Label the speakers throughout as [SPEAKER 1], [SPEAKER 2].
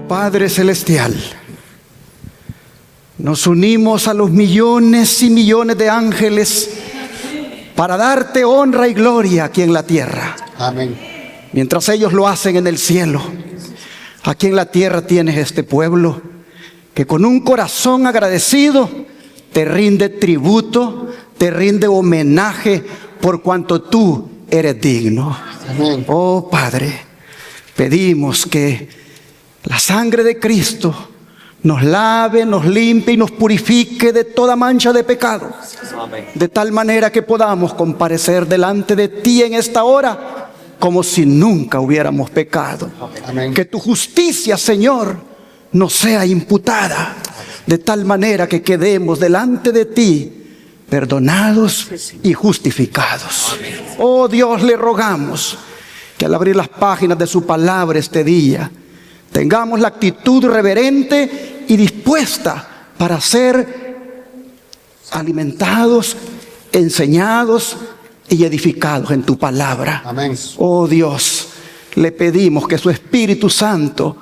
[SPEAKER 1] Padre Celestial, nos unimos a los millones y millones de ángeles para darte honra y gloria aquí en la tierra.
[SPEAKER 2] Amén.
[SPEAKER 1] Mientras ellos lo hacen en el cielo, aquí en la tierra tienes este pueblo que con un corazón agradecido te rinde tributo, te rinde homenaje por cuanto tú eres digno.
[SPEAKER 2] Amén.
[SPEAKER 1] Oh Padre, pedimos que la sangre de Cristo nos lave, nos limpie y nos purifique de toda mancha de pecado.
[SPEAKER 3] Amén.
[SPEAKER 1] De tal manera que podamos comparecer delante de ti en esta hora como si nunca hubiéramos pecado.
[SPEAKER 2] Amén.
[SPEAKER 1] Que tu justicia, Señor, nos sea imputada, de tal manera que quedemos delante de ti perdonados y justificados. Oh Dios, le rogamos que al abrir las páginas de su palabra este día tengamos la actitud reverente y dispuesta para ser alimentados, enseñados y edificados en tu palabra.
[SPEAKER 2] Amén.
[SPEAKER 1] Oh Dios, le pedimos que su Espíritu Santo,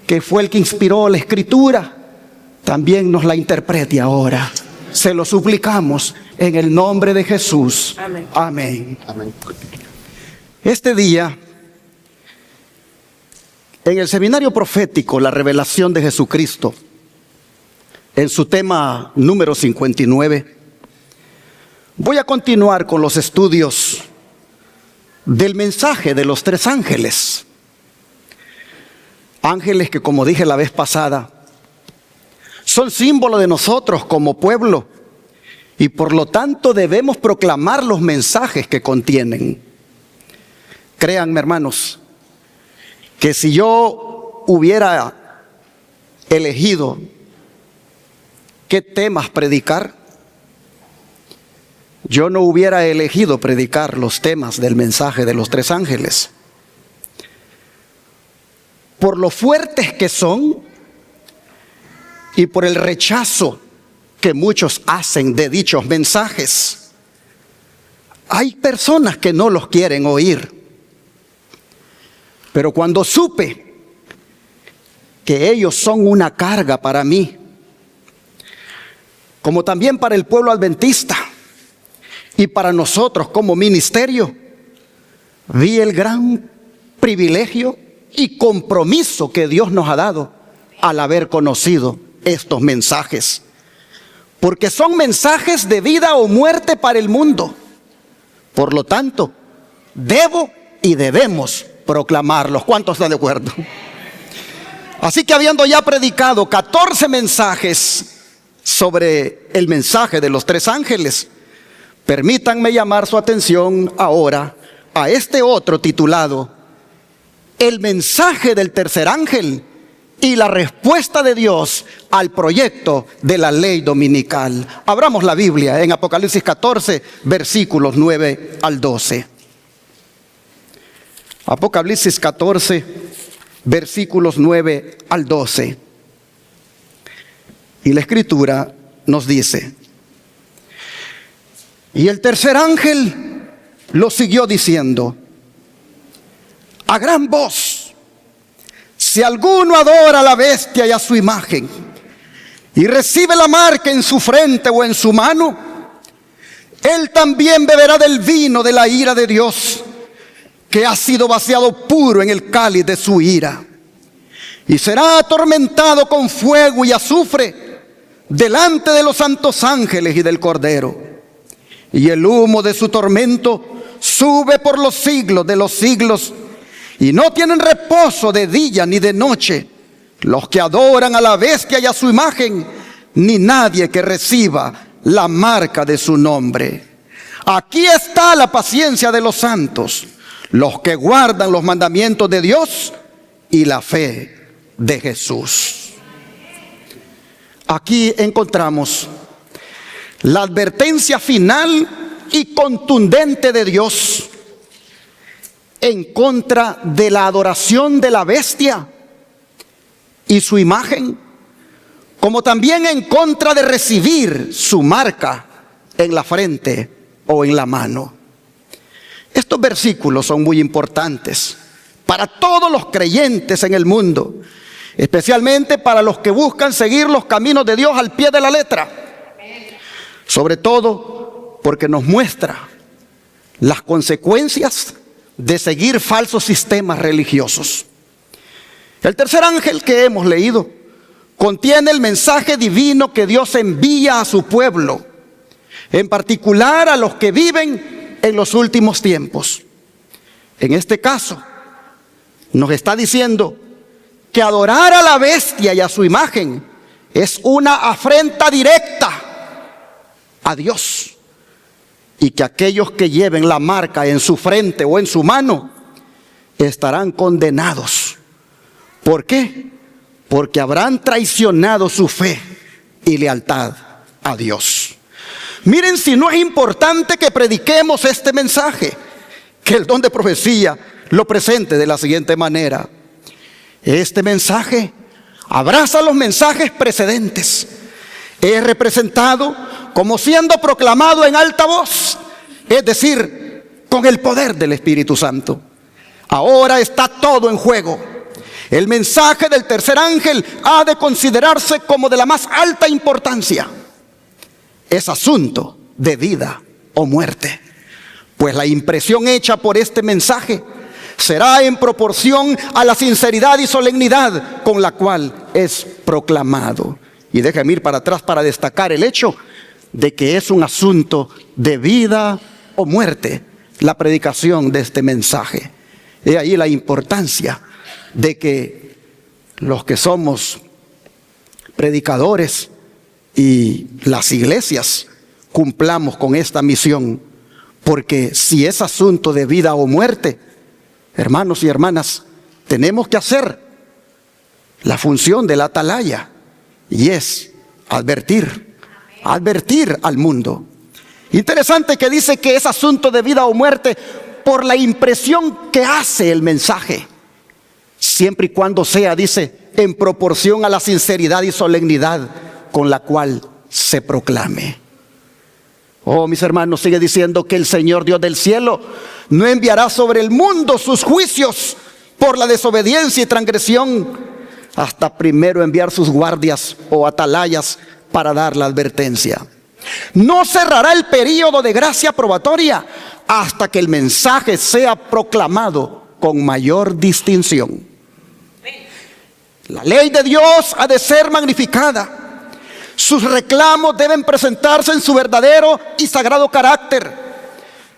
[SPEAKER 1] que fue el que inspiró la Escritura, también nos la interprete ahora. Se lo suplicamos en el nombre de Jesús.
[SPEAKER 3] Amén.
[SPEAKER 1] Amén.
[SPEAKER 2] Amén.
[SPEAKER 1] Este día, en el seminario profético La Revelación de Jesucristo, en su tema número 59, voy a continuar con los estudios del mensaje de los tres ángeles. Ángeles que, como dije la vez pasada, son símbolo de nosotros como pueblo y por lo tanto debemos proclamar los mensajes que contienen. Créanme, hermanos, que si yo hubiera elegido qué temas predicar, yo no hubiera elegido predicar los temas del mensaje de los tres ángeles. Por lo fuertes que son y por el rechazo que muchos hacen de dichos mensajes, hay personas que no los quieren oír. Pero cuando supe que ellos son una carga para mí, como también para el pueblo adventista y para nosotros como ministerio, vi el gran privilegio y compromiso que Dios nos ha dado al haber conocido estos mensajes. Porque son mensajes de vida o muerte para el mundo. Por lo tanto, debo y debemos proclamarlos. ¿Cuántos están de acuerdo? Así que habiendo ya predicado 14 mensajes sobre el mensaje de los tres ángeles, permítanme llamar su atención ahora a este otro titulado El mensaje del tercer ángel y la respuesta de Dios al proyecto de la ley dominical. Abramos la Biblia en Apocalipsis 14, versículos 9 al 12. Apocalipsis 14, versículos 9 al 12. Y la Escritura nos dice: y el tercer ángel lo siguió diciendo a gran voz: si alguno adora a la bestia y a su imagen, y recibe la marca en su frente o en su mano, él también beberá del vino de la ira de Dios, que ha sido vaciado puro en el cáliz de su ira, y será atormentado con fuego y azufre delante de los santos ángeles y del Cordero. Y el humo de su tormento sube por los siglos de los siglos, y no tienen reposo de día ni de noche los que adoran a la bestia y a su imagen, ni nadie que reciba la marca de su nombre. Aquí está la paciencia de los santos, los que guardan los mandamientos de Dios y la fe de Jesús. Aquí encontramos la advertencia final y contundente de Dios en contra de la adoración de la bestia y su imagen, como también en contra de recibir su marca en la frente o en la mano. Estos versículos son muy importantes para todos los creyentes en el mundo especialmente para los que buscan seguir los caminos de Dios al pie de la letra. Sobre todo porque nos muestra las consecuencias de seguir falsos sistemas religiosos. El tercer ángel que hemos leído contiene el mensaje divino que Dios envía a su pueblo, en particular a los que viven en los últimos tiempos. En este caso, nos está diciendo que adorar a la bestia y a su imagen es una afrenta directa a Dios, y que aquellos que lleven la marca en su frente o en su mano estarán condenados. ¿Por qué? Porque habrán traicionado su fe y lealtad a Dios. Miren si no es importante que prediquemos este mensaje, que el don de profecía lo presente de la siguiente manera. Este mensaje abraza los mensajes precedentes. Es representado como siendo proclamado en alta voz, es decir, con el poder del Espíritu Santo. Ahora está todo en juego. El mensaje del tercer ángel ha de considerarse como de la más alta importancia. Es asunto de vida o muerte, pues la impresión hecha por este mensaje será en proporción a la sinceridad y solemnidad con la cual es proclamado. Y déjame ir para atrás para destacar el hecho de que es un asunto de vida o muerte la predicación de este mensaje. He ahí la importancia de que los que somos predicadores y las iglesias cumplamos con esta misión, porque si es asunto de vida o muerte, hermanos y hermanas, tenemos que hacer la función de la atalaya, y es advertir al mundo. Interesante que dice que es asunto de vida o muerte por la impresión que hace el mensaje, siempre y cuando sea, dice, en proporción a la sinceridad y solemnidad con la cual se proclame. Oh, mis hermanos, sigue diciendo que el Señor Dios del cielo no enviará sobre el mundo sus juicios por la desobediencia y transgresión, hasta primero enviar sus guardias o atalayas para dar la advertencia. No cerrará el período de gracia probatoria hasta que el mensaje sea proclamado con mayor distinción. La ley de Dios ha de ser magnificada. Sus reclamos deben presentarse en su verdadero y sagrado carácter,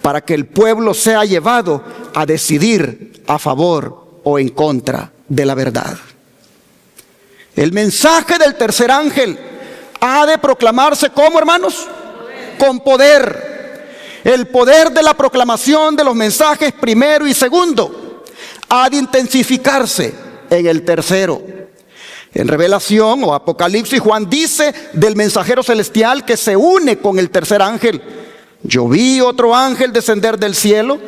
[SPEAKER 1] para que el pueblo sea llevado a decidir a favor o en contra de la verdad. El mensaje del tercer ángel ha de proclamarse ¿cómo, hermanos? Con poder. El poder de la proclamación de los mensajes primero y segundo ha de intensificarse en el tercero. En Revelación o Apocalipsis, Juan dice del mensajero celestial que se une con el tercer ángel: yo vi otro ángel descender del cielo,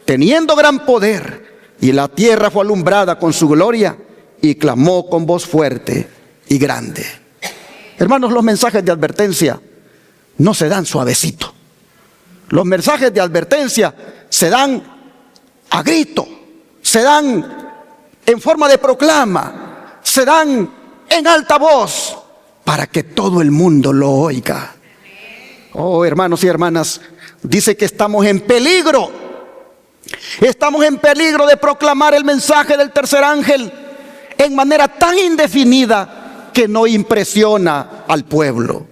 [SPEAKER 1] teniendo gran poder, y la tierra fue alumbrada con su gloria, y clamó con voz fuerte y grande. Hermanos, los mensajes de advertencia no se dan suavecito. Los mensajes de advertencia se dan a grito, se dan en forma de proclama, se dan en alta voz para que todo el mundo lo oiga. Oh, hermanos y hermanas, dice que estamos en peligro. Estamos en peligro de proclamar el mensaje del tercer ángel en manera tan indefinida que no impresiona al pueblo.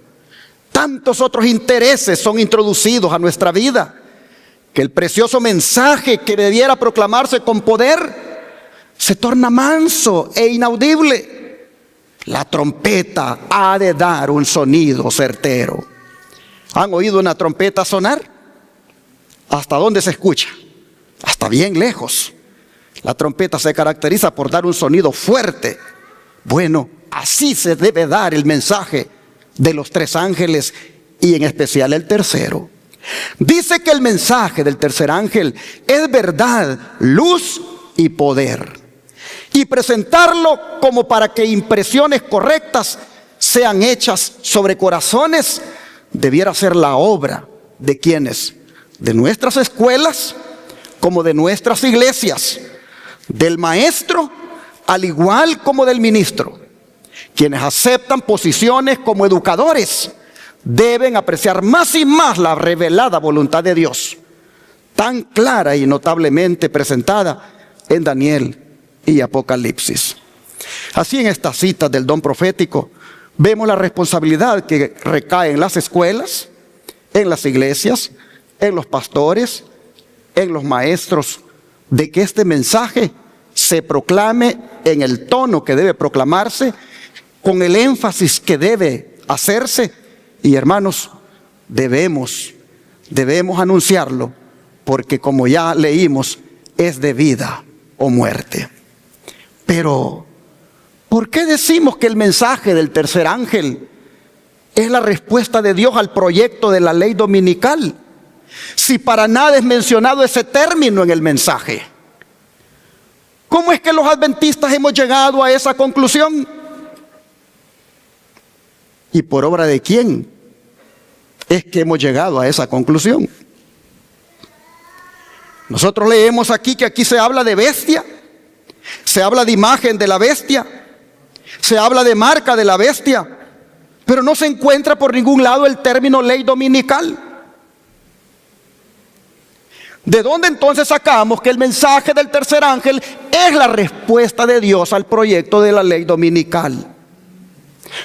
[SPEAKER 1] Tantos otros intereses son introducidos a nuestra vida, que el precioso mensaje que debiera proclamarse con poder se torna manso e inaudible. La trompeta ha de dar un sonido certero. ¿Han oído una trompeta sonar? ¿Hasta dónde se escucha? Hasta bien lejos. La trompeta se caracteriza por dar un sonido fuerte. Bueno, así se debe dar el mensaje de los tres ángeles y en especial el tercero. Dice que el mensaje del tercer ángel es verdad, luz y poder. Y presentarlo como para que impresiones correctas sean hechas sobre corazones debiera ser la obra de quienes, de nuestras escuelas como de nuestras iglesias, del maestro al igual como del ministro. Quienes aceptan posiciones como educadores deben apreciar más y más la revelada voluntad de Dios, tan clara y notablemente presentada en Daniel y Apocalipsis. Así, en estas citas del don profético vemos la responsabilidad que recae en las escuelas, en las iglesias, en los pastores, en los maestros, de que este mensaje se proclame en el tono que debe proclamarse, con el énfasis que debe hacerse. Y hermanos, debemos anunciarlo, porque como ya leímos, es de vida o muerte. Pero, ¿por qué decimos que el mensaje del tercer ángel es la respuesta de Dios al proyecto de la ley dominical, si para nada es mencionado ese término en el mensaje? ¿Cómo es que los adventistas hemos llegado a esa conclusión? ¿Y por obra de quién es que hemos llegado a esa conclusión? Nosotros leemos aquí que aquí se habla de bestia, se habla de imagen de la bestia, se habla de marca de la bestia, pero no se encuentra por ningún lado el término ley dominical. ¿De dónde entonces sacamos que el mensaje del tercer ángel es la respuesta de Dios al proyecto de la ley dominical?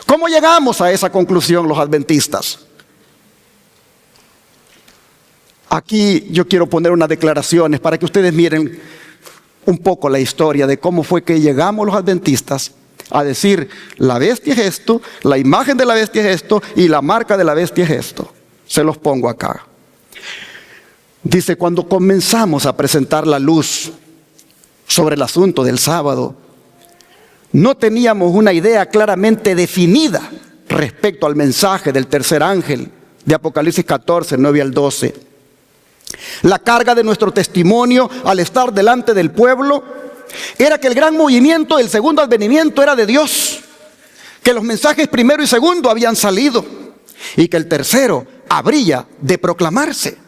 [SPEAKER 1] ¿Cómo llegamos a esa conclusión los adventistas? Aquí yo quiero poner unas declaraciones para que ustedes miren un poco la historia de cómo fue que llegamos los adventistas a decir: la bestia es esto, la imagen de la bestia es esto y la marca de la bestia es esto. Se los pongo acá. Dice: cuando comenzamos a presentar la luz sobre el asunto del sábado, no teníamos una idea claramente definida respecto al mensaje del tercer ángel de Apocalipsis 14, 9 al 12. La carga de nuestro testimonio al estar delante del pueblo era que el gran movimiento del segundo advenimiento era de Dios, que los mensajes primero y segundo habían salido y que el tercero habría de proclamarse.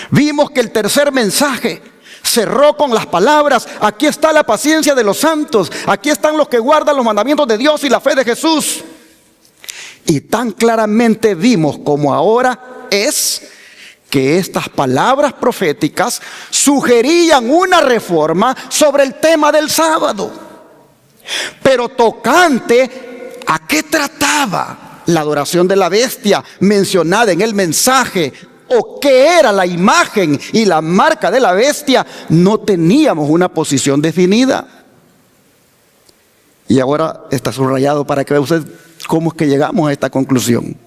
[SPEAKER 1] Vimos que el tercer mensaje cerró con las palabras: aquí está la paciencia de los santos, aquí están los que guardan los mandamientos de Dios y la fe de Jesús. Y tan claramente vimos como ahora es que estas palabras proféticas sugerían una reforma sobre el tema del sábado. Pero tocante a qué trataba la adoración de la bestia mencionada en el mensaje, o qué era la imagen y la marca de la bestia, no teníamos una posición definida. Y ahora está subrayado para que vea usted cómo es que llegamos a esta conclusión.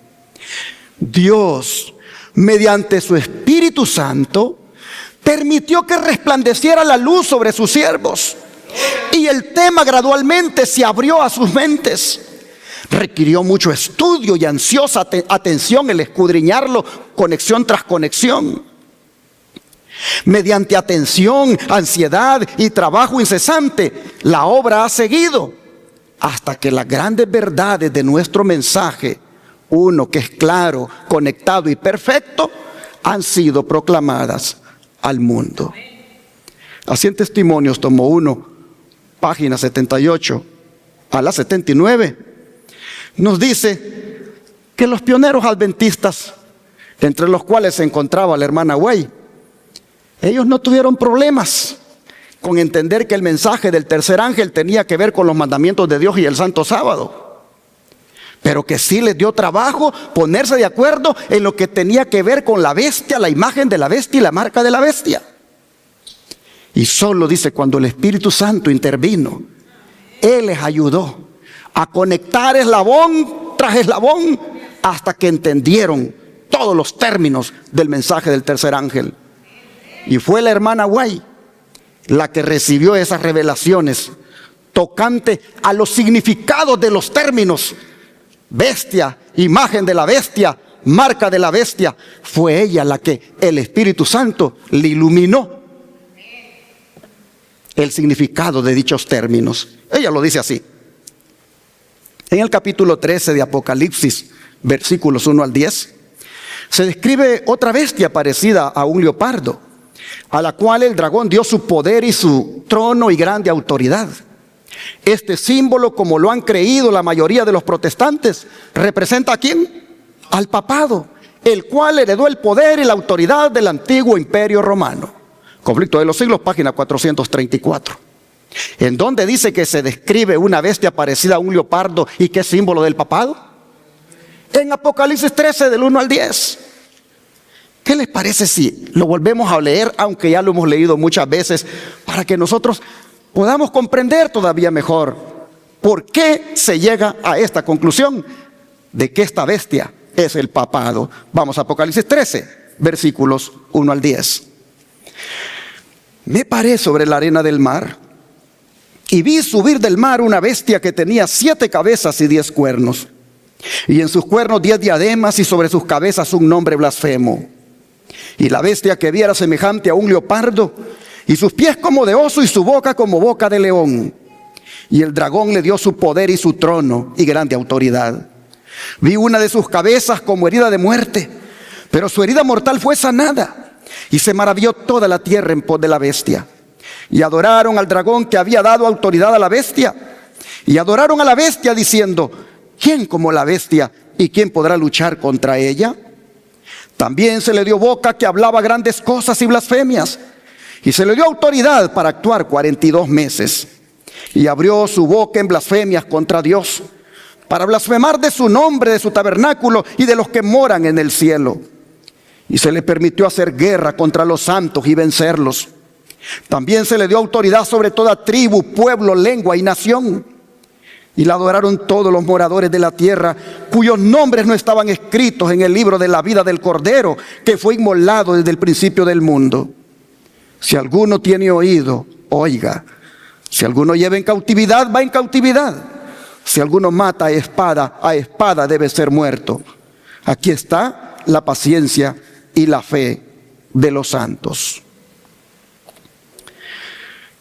[SPEAKER 1] Dios, mediante su Espíritu Santo, permitió que resplandeciera la luz sobre sus siervos, y el tema gradualmente se abrió a sus mentes. Requirió mucho estudio y ansiosa atención el escudriñarlo conexión tras conexión. Mediante atención, ansiedad y trabajo incesante, la obra ha seguido hasta que las grandes verdades de nuestro mensaje, uno que es claro, conectado y perfecto, han sido proclamadas al mundo. Así, en Testimonios, tomo 1, página 78 a la 79, nos dice que los pioneros adventistas, entre los cuales se encontraba la hermana Way, ellos no tuvieron problemas con entender que el mensaje del tercer ángel tenía que ver con los mandamientos de Dios y el santo sábado, pero que sí les dio trabajo ponerse de acuerdo en lo que tenía que ver con la bestia, la imagen de la bestia y la marca de la bestia. Y solo, dice, cuando el Espíritu Santo intervino, Él les ayudó a conectar eslabón tras eslabón hasta que entendieron todos los términos del mensaje del tercer ángel. Y fue la hermana Way la que recibió esas revelaciones tocante a los significados de los términos bestia, imagen de la bestia, marca de la bestia. Fue ella la que el Espíritu Santo le iluminó el significado de dichos términos. Ella lo dice así. En el capítulo 13 de Apocalipsis, versículos 1 al 10, se describe otra bestia parecida a un leopardo, a la cual el dragón dio su poder y su trono y grande autoridad. Este símbolo, como lo han creído la mayoría de los protestantes, ¿representa a quién? Al papado, el cual heredó el poder y la autoridad del antiguo imperio romano. Conflicto de los Siglos, página 434. ¿En dónde dice que se describe una bestia parecida a un leopardo y que es símbolo del papado? En Apocalipsis 13, del 1 al 10. ¿Qué les parece si lo volvemos a leer, aunque ya lo hemos leído muchas veces, para que nosotros podamos comprender todavía mejor por qué se llega a esta conclusión de que esta bestia es el papado? Vamos a Apocalipsis 13, versículos 1 al 10. Me paré sobre la arena del mar y vi subir del mar una bestia que tenía 7 cabezas y 10 cuernos, y en sus cuernos 10 diademas, y sobre sus cabezas un nombre blasfemo. Y la bestia que vi era semejante a un leopardo, y sus pies como de oso, y su boca como boca de león. Y el dragón le dio su poder y su trono y grande autoridad. Vi una de sus cabezas como herida de muerte, pero su herida mortal fue sanada. Y se maravilló toda la tierra en pos de la bestia. Y adoraron al dragón que había dado autoridad a la bestia. Y adoraron a la bestia diciendo: ¿quién como la bestia y quién podrá luchar contra ella? También se le dio boca que hablaba grandes cosas y blasfemias. Y se le dio autoridad para actuar 42 meses. Y abrió su boca en blasfemias contra Dios, para blasfemar de su nombre, de su tabernáculo y de los que moran en el cielo. Y se le permitió hacer guerra contra los santos y vencerlos. También se le dio autoridad sobre toda tribu, pueblo, lengua y nación. Y la adoraron todos los moradores de la tierra, cuyos nombres no estaban escritos en el libro de la vida del Cordero, que fue inmolado desde el principio del mundo. Si alguno tiene oído, oiga. Si alguno lleva en cautividad, va en cautividad. Si alguno mata a espada debe ser muerto. Aquí está la paciencia y la fe de los santos.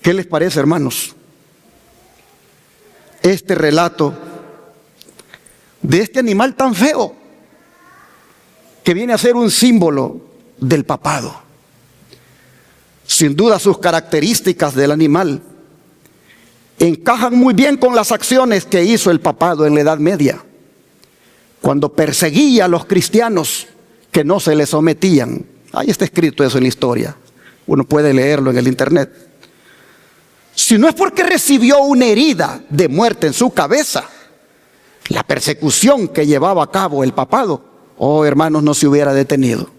[SPEAKER 1] ¿Qué les parece, hermanos? Este relato de este animal tan feo, que viene a ser un símbolo del papado. Sin duda sus características del animal encajan muy bien con las acciones que hizo el papado en la Edad Media, cuando perseguía a los cristianos que no se le sometían. Ahí está escrito eso en la historia, uno puede leerlo en el internet. Si no es porque recibió una herida de muerte en su cabeza, la persecución que llevaba a cabo el papado, oh hermanos, no se hubiera detenido.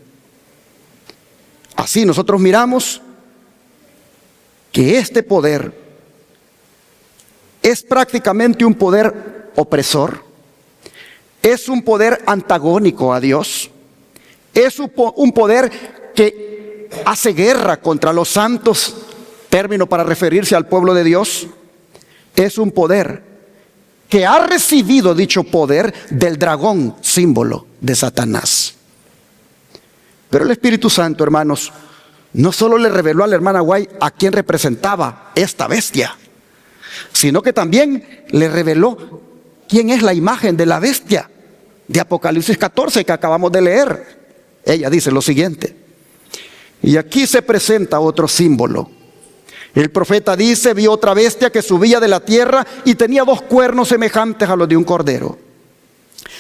[SPEAKER 1] Así nosotros miramos que este poder es prácticamente un poder opresor, es un poder antagónico a Dios, es un poder que hace guerra contra los santos, término para referirse al pueblo de Dios. Es un poder que ha recibido dicho poder del dragón, símbolo de Satanás. Pero el Espíritu Santo, hermanos, no solo le reveló a la hermana White a quién representaba esta bestia, sino que también le reveló quién es la imagen de la bestia de Apocalipsis 14 que acabamos de leer. Ella dice lo siguiente, y aquí se presenta otro símbolo. El profeta dice: vi otra bestia que subía de la tierra y tenía 2 cuernos semejantes a los de un cordero.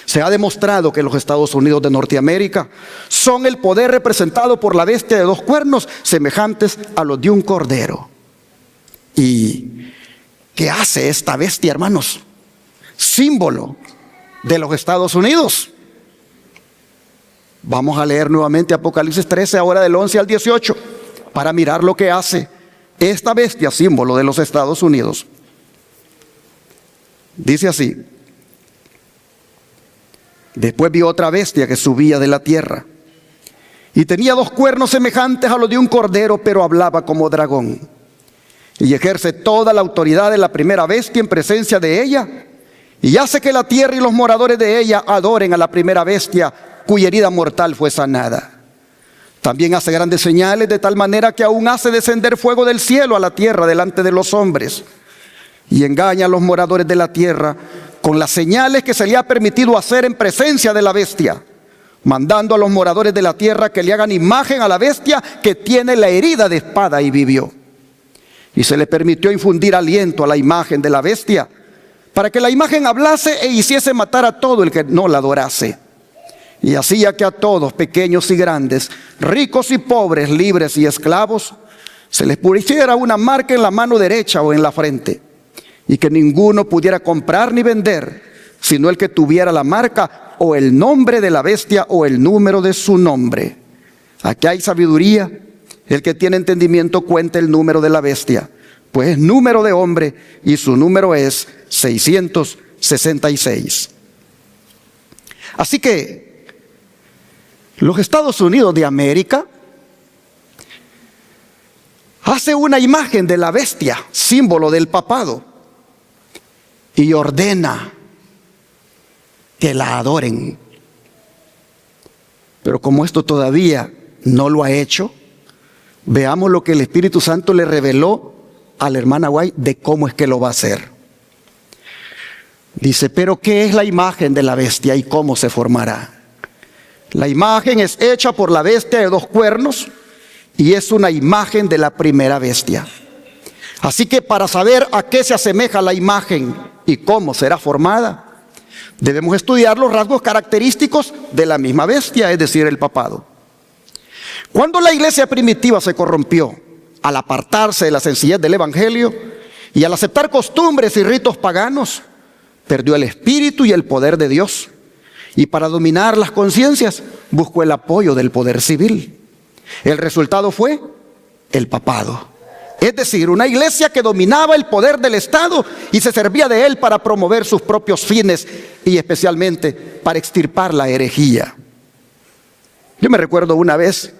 [SPEAKER 1] Se ha demostrado que los Estados Unidos de Norteamérica son el poder representado por la bestia de 2 cuernos semejantes a los de un cordero. ¿Y qué hace esta bestia, hermanos? Símbolo de los Estados Unidos. Vamos a leer nuevamente Apocalipsis 13, ahora del 11 al 18, para mirar lo que hace esta bestia, símbolo de los Estados Unidos. Dice así: después vi otra bestia que subía de la tierra y tenía 2 cuernos semejantes a los de un cordero, pero hablaba como dragón. Y ejerce toda la autoridad de la primera bestia en presencia de ella, y hace que la tierra y los moradores de ella adoren a la primera bestia, cuya herida mortal fue sanada. También hace grandes señales, de tal manera que aún hace descender fuego del cielo a la tierra delante de los hombres, y engaña a los moradores de la tierra con las señales que se le ha permitido hacer en presencia de la bestia, mandando a los moradores de la tierra que le hagan imagen a la bestia que tiene la herida de espada y vivió. y se le permitió infundir aliento a la imagen de la bestia, para que la imagen hablase e hiciese matar a todo el que no la adorase. Y hacía que a todos, pequeños y grandes, ricos y pobres, libres y esclavos, se les pusiera una marca en la mano derecha o en la frente, y que ninguno pudiera comprar ni vender, sino el que tuviera la marca o el nombre de la bestia o el número de su nombre. Aquí hay sabiduría. El que tiene entendimiento cuente el número de la bestia, pues es número de hombre y su número es 666. Así que los Estados Unidos de América hace una imagen de la bestia, símbolo del papado, y ordena que la adoren. Pero como esto todavía no lo ha hecho, veamos lo que el Espíritu Santo le reveló a la hermana White de cómo es que lo va a hacer. Dice, pero ¿qué es la imagen de la bestia y cómo se formará? La imagen es hecha por la bestia de 2 cuernos y es una imagen de la primera bestia. Así que para saber a qué se asemeja la imagen y cómo será formada, debemos estudiar los rasgos característicos de la misma bestia, es decir, el papado. Cuando la iglesia primitiva se corrompió al apartarse de la sencillez del evangelio y al aceptar costumbres y ritos paganos, perdió el espíritu y el poder de Dios, y para dominar las conciencias buscó el apoyo del poder civil. El resultado fue el papado, es decir, una iglesia que dominaba el poder del Estado y se servía de él para promover sus propios fines y especialmente para extirpar la herejía. Yo me recuerdo una vez,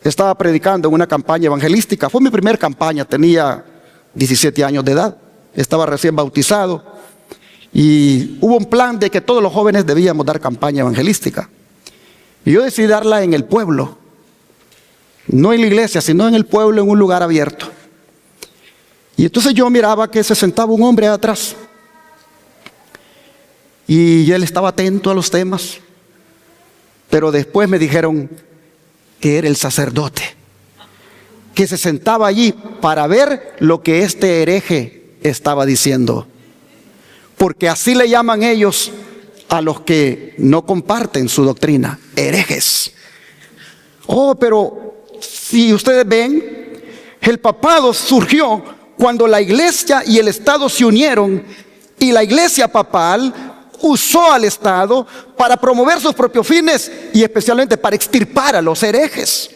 [SPEAKER 1] estaba predicando en una campaña evangelística. Fue mi primera campaña, tenía 17 años de edad, estaba recién bautizado y hubo un plan de que todos los jóvenes debíamos dar campaña evangelística. Y yo decidí darla en el pueblo, no en la iglesia, sino en el pueblo, en un lugar abierto. Y entonces yo miraba que se sentaba un hombre atrás y él estaba atento a los temas, pero después me dijeron que era el sacerdote, que se sentaba allí para ver lo que este hereje estaba diciendo, porque así le llaman ellos a los que no comparten su doctrina, herejes. Oh, pero si ustedes ven, el papado surgió cuando la iglesia y el Estado se unieron, y la iglesia papal usó al Estado para promover sus propios fines y especialmente para extirpar a los herejes.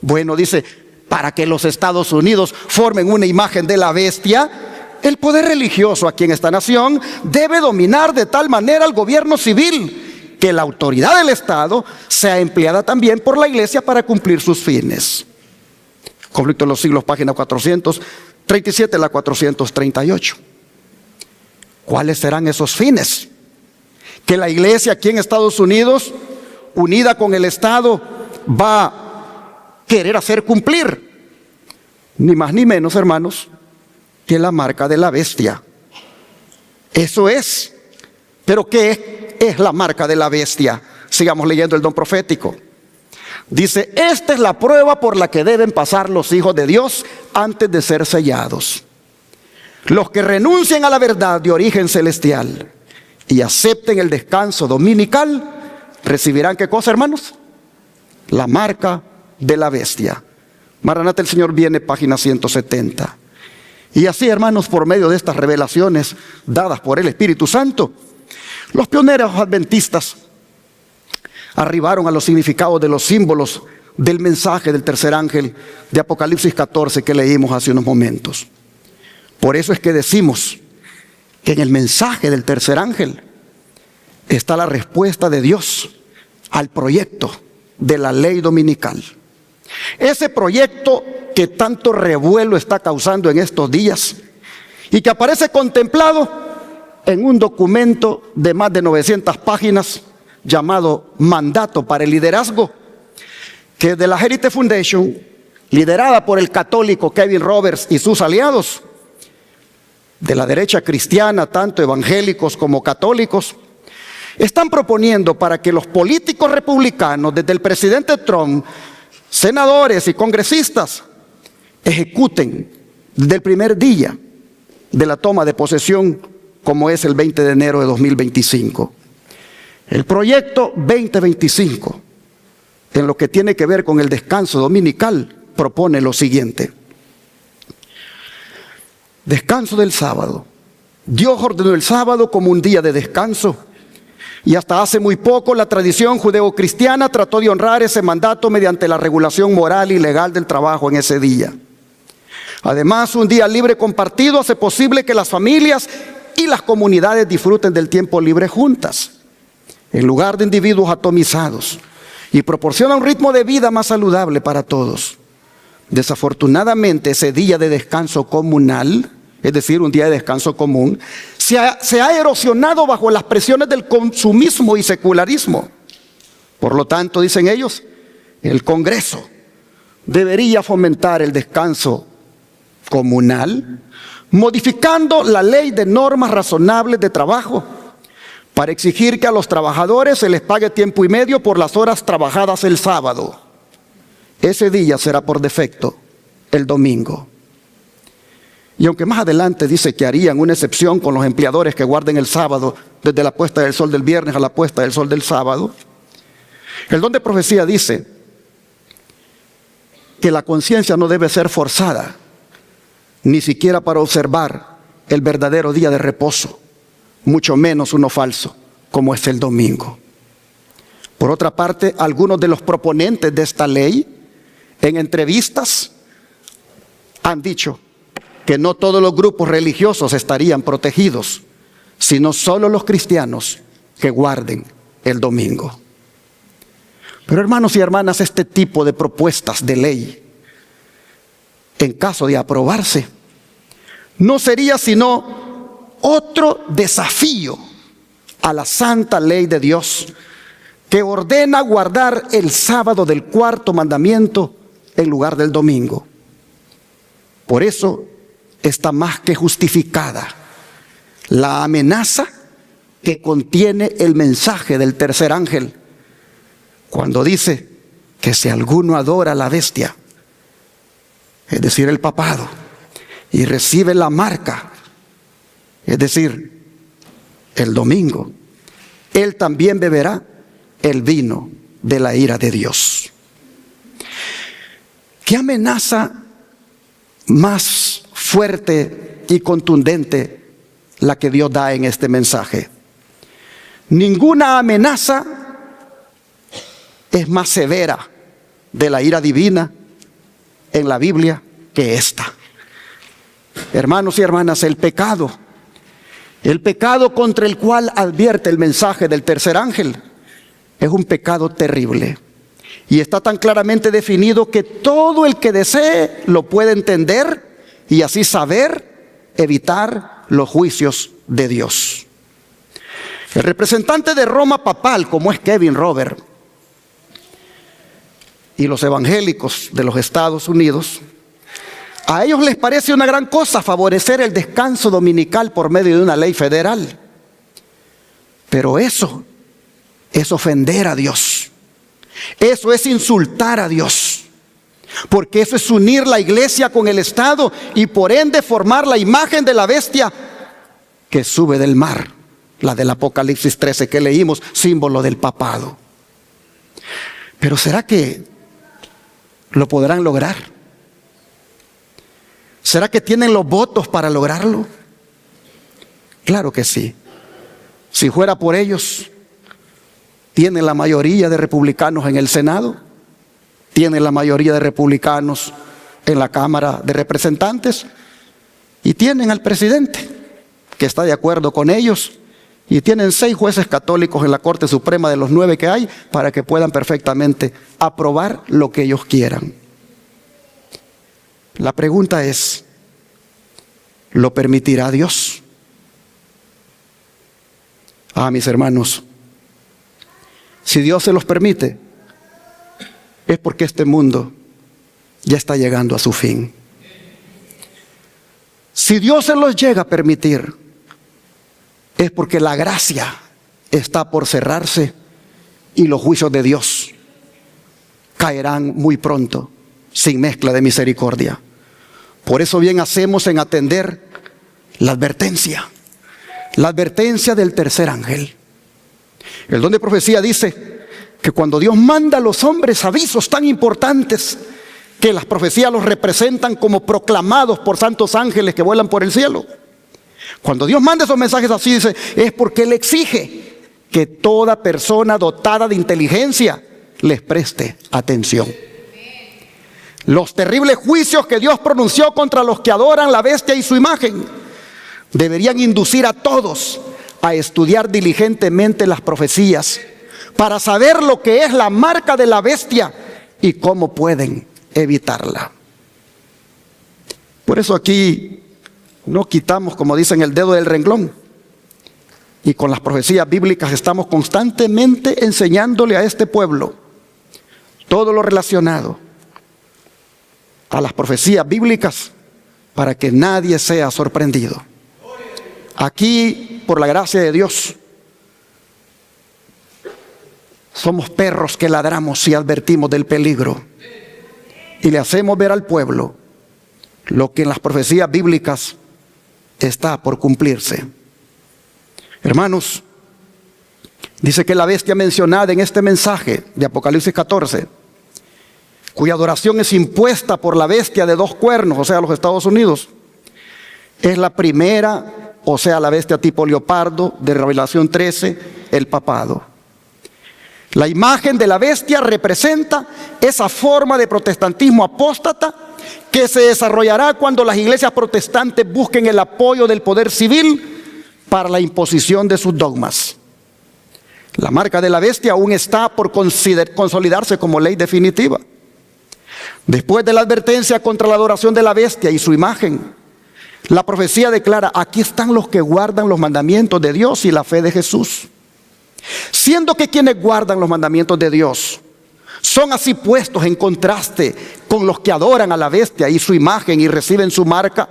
[SPEAKER 1] Bueno, dice, para que los Estados Unidos formen una imagen de la bestia, el poder religioso aquí en esta nación debe dominar de tal manera al gobierno civil que la autoridad del Estado sea empleada también por la iglesia para cumplir sus fines. Conflicto de los Siglos, página 437 a la 438. ¿Cuáles serán esos fines? Que la iglesia aquí en Estados Unidos, unida con el Estado, va a querer hacer cumplir. Ni más ni menos, hermanos, que la marca de la bestia. Eso es. ¿Pero qué es la marca de la bestia? Sigamos leyendo el don profético. Dice, esta es la prueba por la que deben pasar los hijos de Dios antes de ser sellados. Los que renuncien a la verdad de origen celestial y acepten el descanso dominical, recibirán ¿qué cosa, hermanos? La marca de la bestia. Maranata, el Señor viene, página 170. Y así, hermanos, por medio de estas revelaciones dadas por el Espíritu Santo, los pioneros adventistas arribaron a los significados de los símbolos del mensaje del tercer ángel de Apocalipsis 14 que leímos hace unos momentos. Por eso es que decimos que en el mensaje del tercer ángel está la respuesta de Dios al proyecto de la ley dominical. Ese proyecto que tanto revuelo está causando en estos días y que aparece contemplado en un documento de más de 900 páginas llamado Mandato para el Liderazgo, que es de la Heritage Foundation, liderada por el católico Kevin Roberts y sus aliados, de la derecha cristiana, tanto evangélicos como católicos, están proponiendo para que los políticos republicanos, desde el presidente Trump, senadores y congresistas, ejecuten desde el primer día de la toma de posesión, como es el 20 de enero de 2025. El proyecto 2025, en lo que tiene que ver con el descanso dominical, propone lo siguiente. Descanso del sábado. Dios ordenó el sábado como un día de descanso, y hasta hace muy poco la tradición judeocristiana trató de honrar ese mandato mediante la regulación moral y legal del trabajo en ese día. Además, un día libre compartido hace posible que las familias y las comunidades disfruten del tiempo libre juntas, en lugar de individuos atomizados, y proporciona un ritmo de vida más saludable para todos. Desafortunadamente, ese día de descanso comunal, es decir, un día de descanso común, se ha erosionado bajo las presiones del consumismo y secularismo. Por lo tanto, dicen ellos, el Congreso debería fomentar el descanso comunal, modificando la ley de normas razonables de trabajo para exigir que a los trabajadores se les pague tiempo y medio por las horas trabajadas el sábado. Ese día será por defecto el domingo. Y aunque más adelante dice que harían una excepción con los empleadores que guarden el sábado desde la puesta del sol del viernes a la puesta del sol del sábado, el don de profecía dice que la conciencia no debe ser forzada, ni siquiera para observar el verdadero día de reposo, mucho menos uno falso, como es el domingo. Por otra parte, algunos de los proponentes de esta ley, en entrevistas, han dicho que no todos los grupos religiosos estarían protegidos, sino solo los cristianos que guarden el domingo. Pero hermanos y hermanas, este tipo de propuestas de ley, en caso de aprobarse, no sería sino otro desafío a la santa ley de Dios, que ordena guardar el sábado del cuarto mandamiento en lugar del domingo. Por eso está más que justificada la amenaza que contiene el mensaje del tercer ángel, cuando dice que si alguno adora a la bestia, es decir, el papado, y recibe la marca, es decir, el domingo, él también beberá el vino de la ira de Dios. ¿Qué amenaza más fuerte y contundente la que Dios da en este mensaje? Ninguna amenaza es más severa de la ira divina en la Biblia que esta. Hermanos y hermanas, el pecado contra el cual advierte el mensaje del tercer ángel, es un pecado terrible. Y está tan claramente definido que todo el que desee lo puede entender y así saber evitar los juicios de Dios. El representante de Roma papal, como es Kevin Robert, y los evangélicos de los Estados Unidos, a ellos les parece una gran cosa favorecer el descanso dominical por medio de una ley federal. Pero eso es ofender a Dios. Eso es insultar a Dios. Porque eso es unir la iglesia con el Estado y por ende formar la imagen de la bestia que sube del mar, la del Apocalipsis 13 que leímos, símbolo del papado. Pero ¿será que lo podrán lograr? ¿Será que tienen los votos para lograrlo? Claro que sí. Si fuera por ellos, tienen la mayoría de republicanos en el Senado, tienen la mayoría de republicanos en la Cámara de Representantes y tienen al presidente que está de acuerdo con ellos y tienen 6 jueces católicos en la Corte Suprema de los 9 que hay para que puedan perfectamente aprobar lo que ellos quieran. La pregunta es, ¿lo permitirá Dios? Mis hermanos, si Dios se los permite, es porque este mundo ya está llegando a su fin. Si Dios se los llega a permitir, es porque la gracia está por cerrarse y los juicios de Dios caerán muy pronto, sin mezcla de misericordia. Por eso bien hacemos en atender la advertencia del tercer ángel. El don de profecía dice que cuando Dios manda a los hombres avisos tan importantes, que las profecías los representan como proclamados por santos ángeles que vuelan por el cielo. Cuando Dios manda esos mensajes así, dice, es porque Él exige que toda persona dotada de inteligencia les preste atención. Los terribles juicios que Dios pronunció contra los que adoran la bestia y su imagen deberían inducir a todos a estudiar diligentemente las profecías para saber lo que es la marca de la bestia y cómo pueden evitarla. Por eso aquí no quitamos, como dicen, el dedo del renglón, y con las profecías bíblicas estamos constantemente enseñándole a este pueblo todo lo relacionado a las profecías bíblicas para que nadie sea sorprendido. Aquí, por la gracia de Dios, somos perros que ladramos y advertimos del peligro. Y le hacemos ver al pueblo lo que en las profecías bíblicas está por cumplirse. Hermanos, dice que la bestia mencionada en este mensaje de Apocalipsis 14, cuya adoración es impuesta por la bestia de 2 cuernos, o sea, los Estados Unidos, es la primera, o sea, la bestia tipo leopardo de Revelación 13, el papado. La imagen de la bestia representa esa forma de protestantismo apóstata que se desarrollará cuando las iglesias protestantes busquen el apoyo del poder civil para la imposición de sus dogmas. La marca de la bestia aún está por consolidarse como ley definitiva. Después de la advertencia contra la adoración de la bestia y su imagen, la profecía declara: aquí están los que guardan los mandamientos de Dios y la fe de Jesús. Siendo que quienes guardan los mandamientos de Dios son así puestos en contraste con los que adoran a la bestia y su imagen y reciben su marca,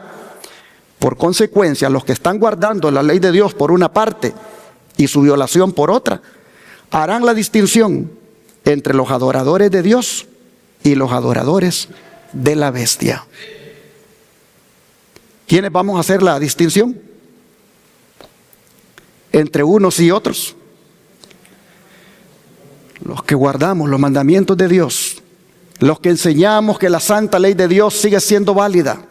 [SPEAKER 1] por consecuencia, los que están guardando la ley de Dios por una parte y su violación por otra, harán la distinción entre los adoradores de Dios y los adoradores de la bestia. ¿Quiénes vamos a hacer la distinción entre unos y otros? Los que guardamos los mandamientos de Dios, los que enseñamos que la santa ley de Dios sigue siendo válida,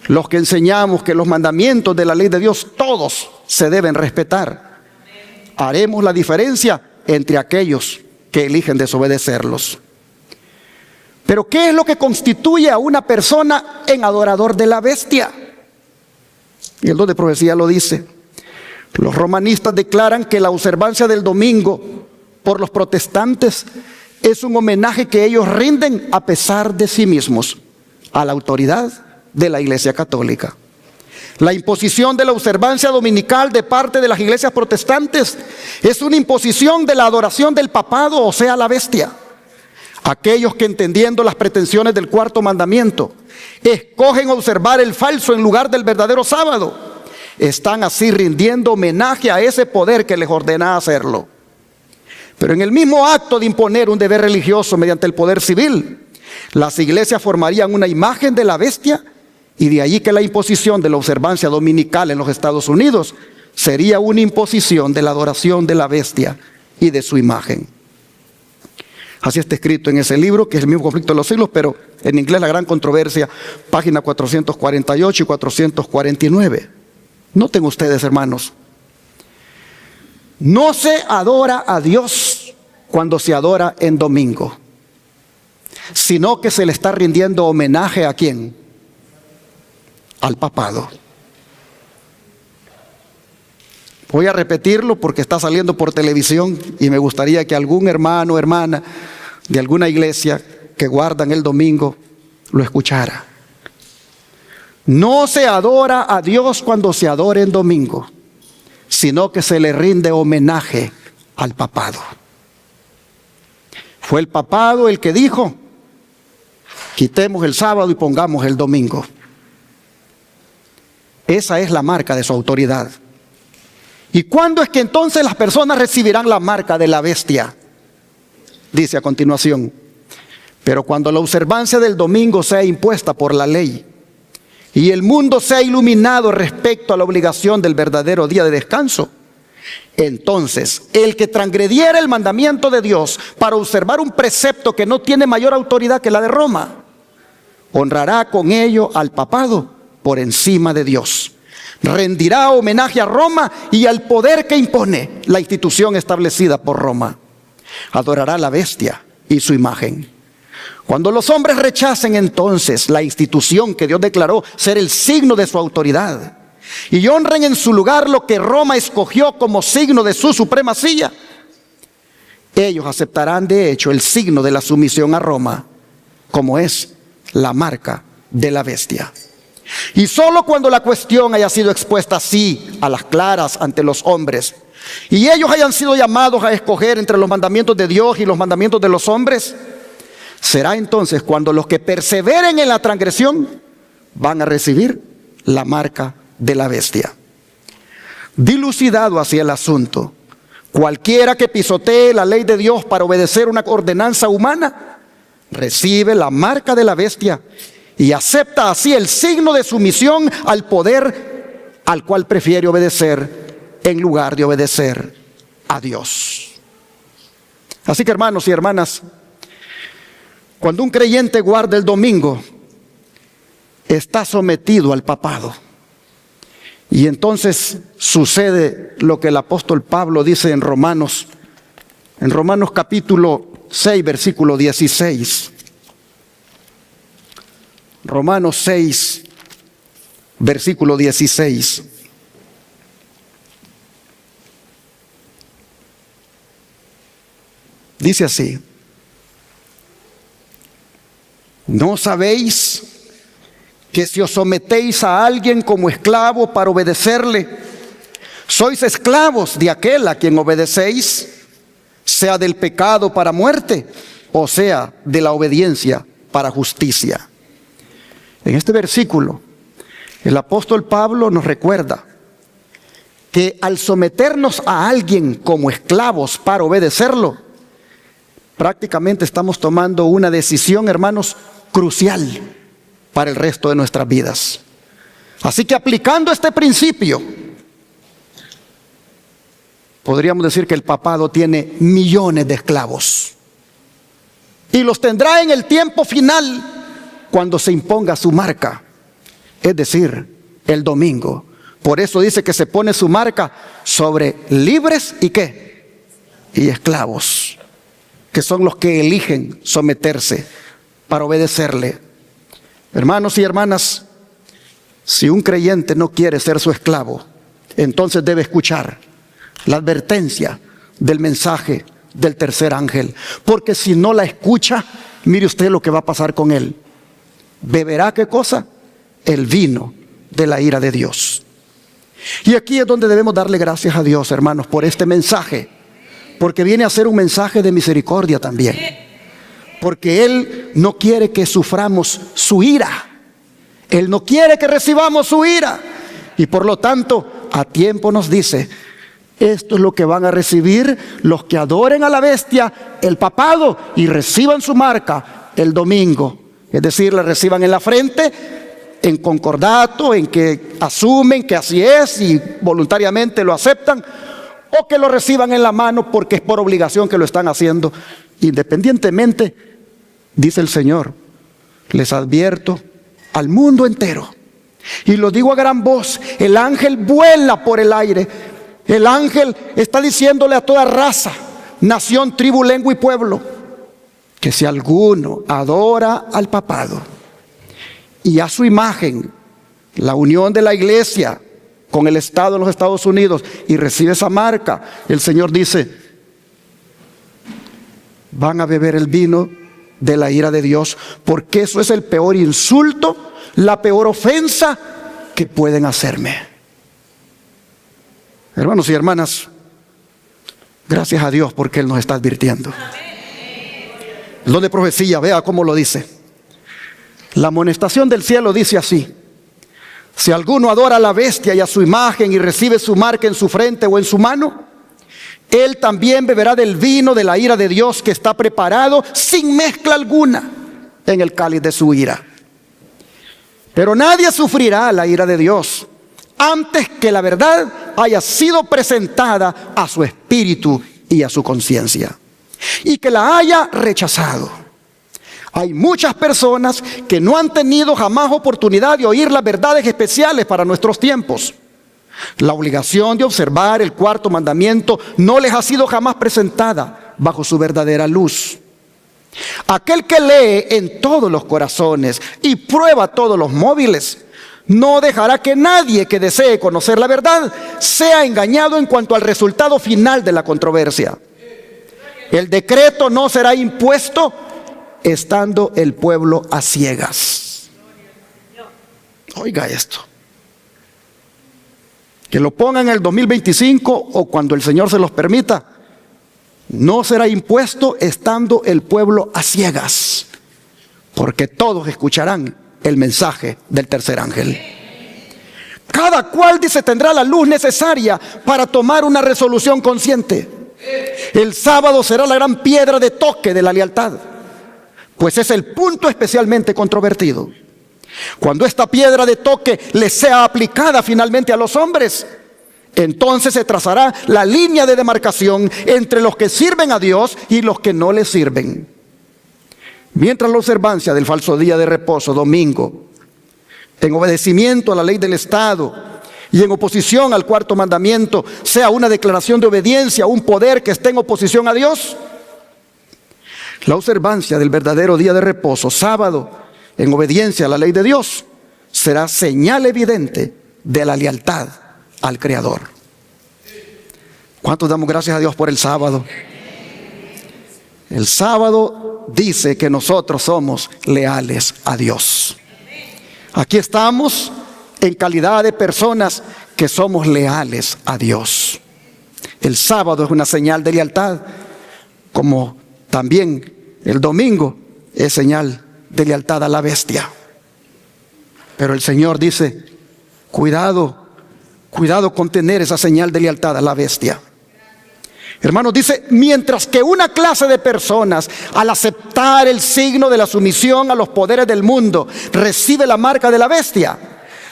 [SPEAKER 1] los que enseñamos que los mandamientos de la ley de Dios todos se deben respetar. Haremos la diferencia entre aquellos que eligen desobedecerlos. Pero ¿qué es lo que constituye a una persona en adorador de la bestia? Y el don de profecía lo dice. Los romanistas declaran que la observancia del domingo por los protestantes es un homenaje que ellos rinden a pesar de sí mismos a la autoridad de la Iglesia Católica. La imposición de la observancia dominical de parte de las iglesias protestantes es una imposición de la adoración del papado, o sea, la bestia. Aquellos que, entendiendo las pretensiones del 4º mandamiento, escogen observar el falso en lugar del verdadero sábado, están así rindiendo homenaje a ese poder que les ordena hacerlo. Pero en el mismo acto de imponer un deber religioso mediante el poder civil, las iglesias formarían una imagen de la bestia, y de allí que la imposición de la observancia dominical en los Estados Unidos sería una imposición de la adoración de la bestia y de su imagen. Así está escrito en ese libro, que es el mismo conflicto de los siglos, pero en inglés La Gran Controversia, página 448 y 449. Noten ustedes, hermanos, no se adora a Dios cuando se adora en domingo, sino que se le está rindiendo homenaje ¿a quién? Al papado. Voy a repetirlo porque está saliendo por televisión y me gustaría que algún hermano o hermana de alguna iglesia que guardan el domingo lo escuchara. No se adora a Dios cuando se adora en domingo, sino que se le rinde homenaje al papado. Fue el papado el que dijo: quitemos el sábado y pongamos el domingo. Esa es la marca de su autoridad. ¿Y cuándo es que entonces las personas recibirán la marca de la bestia? Dice a continuación: pero cuando la observancia del domingo sea impuesta por la ley, y el mundo sea iluminado respecto a la obligación del verdadero día de descanso, entonces el que transgrediera el mandamiento de Dios para observar un precepto que no tiene mayor autoridad que la de Roma, honrará con ello al papado por encima de Dios. Rendirá homenaje a Roma y al poder que impone la institución establecida por Roma. Adorará a la bestia y su imagen. Cuando los hombres rechacen entonces la institución que Dios declaró ser el signo de su autoridad y honren en su lugar lo que Roma escogió como signo de su supremacía, ellos aceptarán de hecho el signo de la sumisión a Roma, como es la marca de la bestia. Y solo cuando la cuestión haya sido expuesta así a las claras ante los hombres y ellos hayan sido llamados a escoger entre los mandamientos de Dios y los mandamientos de los hombres, será entonces cuando los que perseveren en la transgresión van a recibir la marca de la bestia. Dilucidado así el asunto, cualquiera que pisotee la ley de Dios para obedecer una ordenanza humana recibe la marca de la bestia y acepta así el signo de sumisión al poder al cual prefiere obedecer en lugar de obedecer a Dios. Así que, hermanos y hermanas, cuando un creyente guarda el domingo, está sometido al papado. Y entonces sucede lo que el apóstol Pablo dice en Romanos capítulo 6, versículo 16. Romanos 6, versículo 16. Dice así: ¿no sabéis que si os sometéis a alguien como esclavo para obedecerle, sois esclavos de aquel a quien obedecéis, sea del pecado para muerte, o sea de la obediencia para justicia? En este versículo, el apóstol Pablo nos recuerda que al someternos a alguien como esclavos para obedecerlo, prácticamente estamos tomando una decisión, hermanos, crucial para el resto de nuestras vidas. Así que aplicando este principio, podríamos decir que el papado tiene millones de esclavos y los tendrá en el tiempo final cuando se imponga su marca, es decir, el domingo. Por eso dice que se pone su marca sobre libres y ¿qué? Y esclavos, que son los que eligen someterse para obedecerle. Hermanos y hermanas, si un creyente no quiere ser su esclavo, entonces debe escuchar la advertencia del mensaje del tercer ángel, porque si no la escucha, mire usted lo que va a pasar con él. Beberá, ¿qué cosa? El vino de la ira de Dios. Y aquí es donde debemos darle gracias a Dios, hermanos, por este mensaje, porque viene a ser un mensaje de misericordia también, porque Él no quiere que suframos su ira. Él no quiere que recibamos su ira, y por lo tanto a tiempo nos dice: esto es lo que van a recibir los que adoren a la bestia, el papado, y reciban su marca el domingo. Es decir, la reciban en la frente, en concordato, en que asumen que así es y voluntariamente lo aceptan, o que lo reciban en la mano porque es por obligación que lo están haciendo. Independientemente, dice el Señor, les advierto al mundo entero, y lo digo a gran voz: el ángel vuela por el aire. El ángel está diciéndole a toda raza, nación, tribu, lengua y pueblo, que si alguno adora al papado y a su imagen, la unión de la iglesia con el Estado de los Estados Unidos, y recibe esa marca, el Señor dice: van a beber el vino de la ira de Dios, porque eso es el peor insulto, la peor ofensa que pueden hacerme. Hermanos y hermanas, gracias a Dios porque Él nos está advirtiendo. El don de profecía, vea cómo lo dice. La amonestación del cielo dice así: si alguno adora a la bestia y a su imagen y recibe su marca en su frente o en su mano, él también beberá del vino de la ira de Dios que está preparado sin mezcla alguna en el cáliz de su ira. Pero nadie sufrirá la ira de Dios antes que la verdad haya sido presentada a su espíritu y a su conciencia, y que la haya rechazado. Hay muchas personas que no han tenido jamás oportunidad de oír las verdades especiales para nuestros tiempos. La obligación de observar el cuarto mandamiento no les ha sido jamás presentada bajo su verdadera luz. Aquel que lee en todos los corazones y prueba todos los móviles, no dejará que nadie que desee conocer la verdad sea engañado en cuanto al resultado final de la controversia. El decreto no será impuesto estando el pueblo a ciegas. Oiga esto. Que lo pongan en el 2025 o cuando el Señor se los permita, no será impuesto estando el pueblo a ciegas, porque todos escucharán el mensaje del tercer ángel. Cada cual, dice, tendrá la luz necesaria para tomar una resolución consciente. El sábado será la gran piedra de toque de la lealtad, pues es el punto especialmente controvertido. Cuando esta piedra de toque le sea aplicada finalmente a los hombres, entonces se trazará la línea de demarcación entre los que sirven a Dios y los que no le sirven. Mientras la observancia del falso día de reposo, domingo, en obedecimiento a la ley del Estado y en oposición al cuarto mandamiento, sea una declaración de obediencia a un poder que esté en oposición a Dios, la observancia del verdadero día de reposo, sábado, en obediencia a la ley de Dios, será señal evidente de la lealtad al Creador. ¿Cuántos damos gracias a Dios por el sábado? El sábado dice que nosotros somos leales a Dios. Aquí estamos en calidad de personas que somos leales a Dios. El sábado es una señal de lealtad, como también el domingo es señal de lealtad a la bestia. Pero el Señor dice, cuidado con tener esa señal de lealtad a la bestia. Hermanos, dice, mientras que una clase de personas, al aceptar el signo de la sumisión a los poderes del mundo, recibe la marca de la bestia,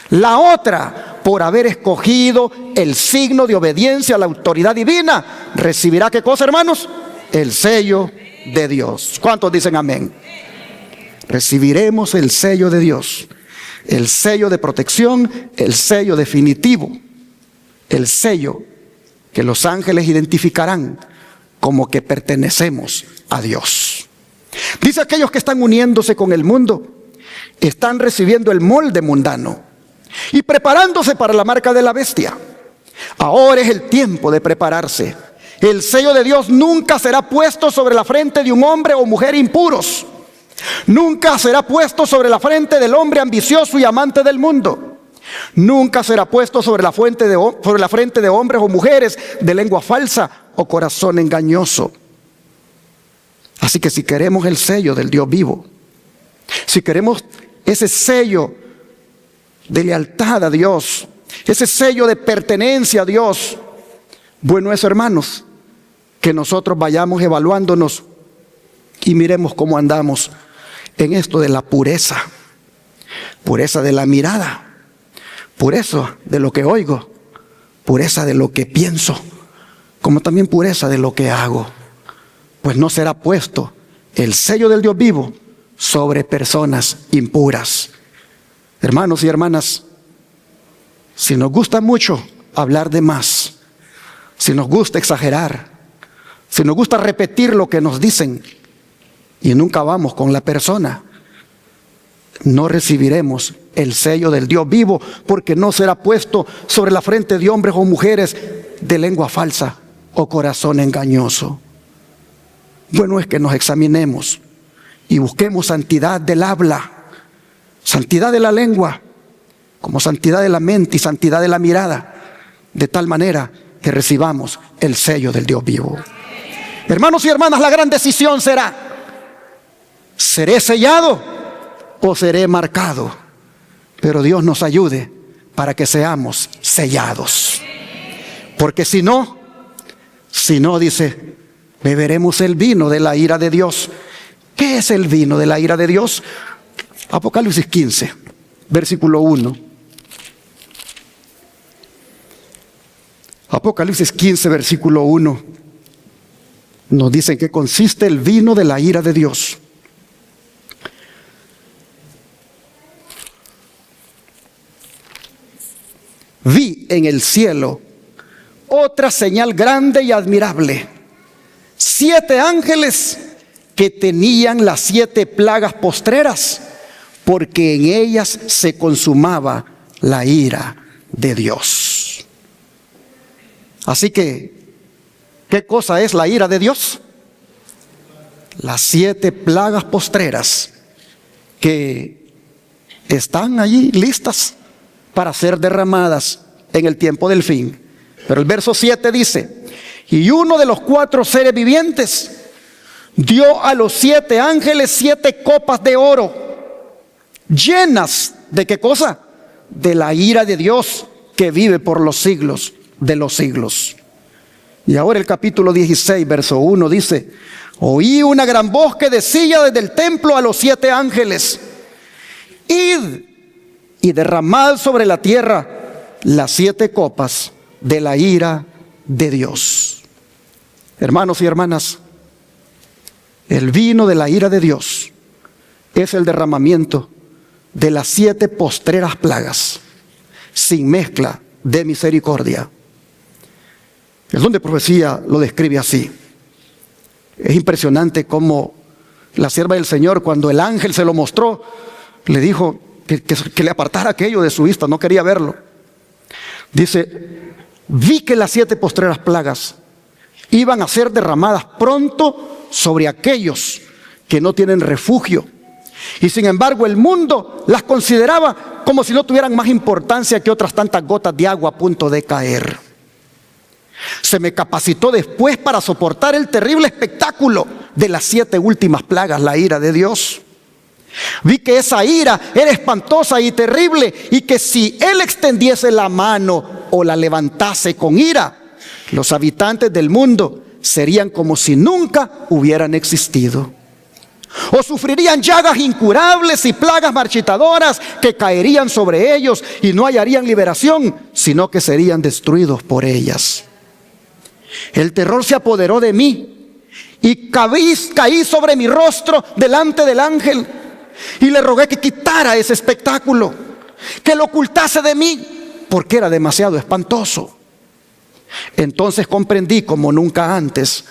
[SPEAKER 1] la otra, por haber escogido el signo de obediencia a la autoridad divina, recibirá, ¿qué cosa, hermanos? El sello de Dios. ¿Cuántos dicen amén? Recibiremos el sello de Dios, el sello de protección, el sello definitivo, el sello que los ángeles identificarán como que pertenecemos a Dios. Dice, aquellos que están uniéndose con el mundo están recibiendo el molde mundano y preparándose para la marca de la bestia. Ahora es el tiempo de prepararse. El sello de Dios nunca será puesto sobre la frente de un hombre o mujer impuros. Nunca será puesto sobre la frente del hombre ambicioso y amante del mundo. Nunca será puesto sobre la frente de hombres o mujeres de lengua falsa o corazón engañoso. Así que si queremos el sello del Dios vivo, si queremos ese sello de lealtad a Dios, ese sello de pertenencia a Dios, bueno es, hermanos, que nosotros vayamos evaluándonos y miremos cómo andamos en esto de la pureza de la mirada, pureza de lo que oigo, pureza de lo que pienso, como también pureza de lo que hago. Pues no será puesto el sello del Dios vivo sobre personas impuras. Hermanos y hermanas, si nos gusta mucho hablar de más, si nos gusta exagerar, si nos gusta repetir lo que nos dicen y nunca vamos con la persona, no recibiremos el sello del Dios vivo, porque no será puesto sobre la frente de hombres o mujeres de lengua falsa o corazón engañoso. Bueno es que nos examinemos y busquemos santidad del habla, santidad de la lengua, como santidad de la mente y santidad de la mirada, de tal manera que recibamos el sello del Dios vivo. Hermanos y hermanas, la gran decisión será: ¿seré sellado o seré marcado? Pero Dios nos ayude para que seamos sellados. Porque si no, dice, beberemos el vino de la ira de Dios. ¿Qué es el vino de la ira de Dios? Apocalipsis 15. versículo 1. Apocalipsis 15, versículo 1. Nos dice en qué consiste el vino de la ira de Dios. Vi en el cielo otra señal grande y admirable: 7 ángeles que tenían las 7 plagas postreras, porque en ellas se consumaba la ira de Dios. Así que, ¿qué cosa es la ira de Dios? Las 7 plagas postreras que están allí listas para ser derramadas en el tiempo del fin. Pero el verso 7 dice: y uno de los 4 seres vivientes dio a los 7 ángeles 7 copas de oro, llenas ¿de qué cosa? De la ira de Dios que vive por los siglos de los siglos. Y ahora el capítulo 16, verso 1 dice: oí una gran voz que decía desde el templo a los 7 ángeles: id y derramad sobre la tierra las 7 copas de la ira de Dios. Hermanos y hermanas, el vino de la ira de Dios es el derramamiento de las 7 postreras plagas, sin mezcla de misericordia. El don de profecía lo describe así. Es impresionante cómo la sierva del Señor, cuando el ángel se lo mostró, le dijo que le apartara aquello de su vista, no quería verlo. Dice: vi que las 7 postreras plagas iban a ser derramadas pronto sobre aquellos que no tienen refugio, y sin embargo el mundo las consideraba como si no tuvieran más importancia que otras tantas gotas de agua a punto de caer. Se me capacitó después para soportar el terrible espectáculo de las 7 últimas plagas, la ira de Dios. Vi que esa ira era espantosa y terrible, y que si Él extendiese la mano o la levantase con ira, los habitantes del mundo serían como si nunca hubieran existido. O sufrirían llagas incurables y plagas marchitadoras que caerían sobre ellos y no hallarían liberación, sino que serían destruidos por ellas. El terror se apoderó de mí y caí sobre mi rostro delante del ángel, y le rogué que quitara ese espectáculo, que lo ocultase de mí, porque era demasiado espantoso. Entonces comprendí como nunca antes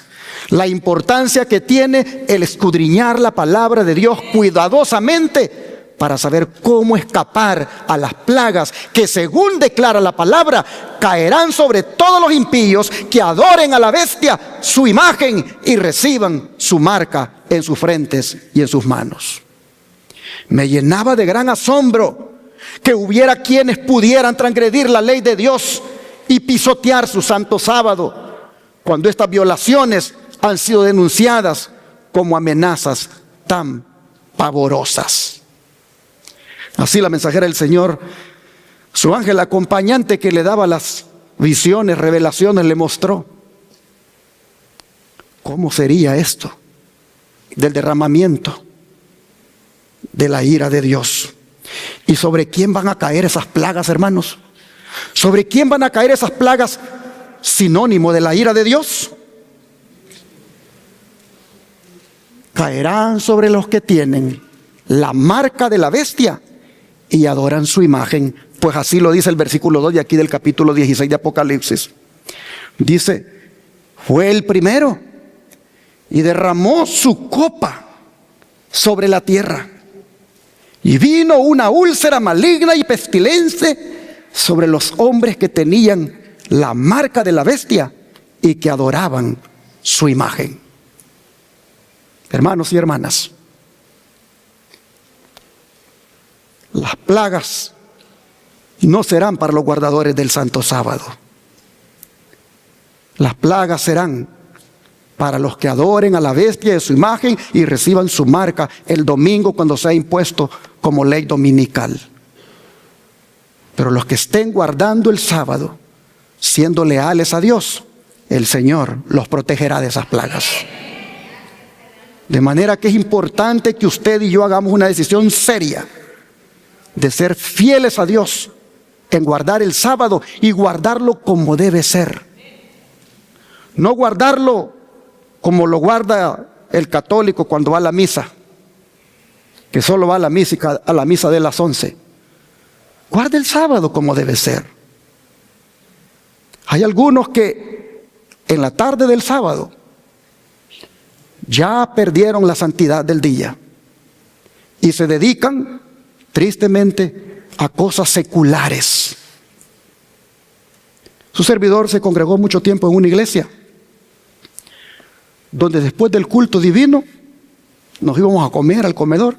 [SPEAKER 1] la importancia que tiene el escudriñar la palabra de Dios cuidadosamente para saber cómo escapar a las plagas que, según declara la palabra, caerán sobre todos los impíos que adoren a la bestia, su imagen, y reciban su marca en sus frentes y en sus manos. Me llenaba de gran asombro que hubiera quienes pudieran transgredir la ley de Dios y pisotear su santo sábado, cuando estas violaciones han sido denunciadas como amenazas tan pavorosas. Así la mensajera del Señor, su ángel acompañante que le daba las visiones, revelaciones, le mostró cómo sería esto del derramamiento de la ira de Dios. ¿Y sobre quién van a caer esas plagas, hermanos? ¿Sobre quién van a caer esas plagas sinónimo de la ira de Dios? Caerán sobre los que tienen la marca de la bestia y adoran su imagen. Pues así lo dice el versículo 2 de aquí del capítulo 16 de Apocalipsis. Dice: fue el primero y derramó su copa sobre la tierra, y vino una úlcera maligna y pestilente sobre los hombres que tenían la marca de la bestia y que adoraban su imagen. Hermanos y hermanas, las plagas no serán para los guardadores del santo sábado. Las plagas serán para los que adoren a la bestia de su imagen y reciban su marca el domingo, cuando sea impuesto como ley dominical. Pero los que estén guardando el sábado, siendo leales a Dios, el Señor los protegerá de esas plagas. De manera que es importante que usted y yo hagamos una decisión seria de ser fieles a Dios en guardar el sábado y guardarlo como debe ser. No guardarlo como lo guarda el católico cuando va a la misa, que solo va a la misa de las 11. Guarda el sábado como debe ser. Hay algunos que en la tarde del sábado ya perdieron la santidad del día y se dedican tristemente a cosas seculares. Su servidor se congregó mucho tiempo en una iglesia donde después del culto divino nos íbamos a comer al comedor,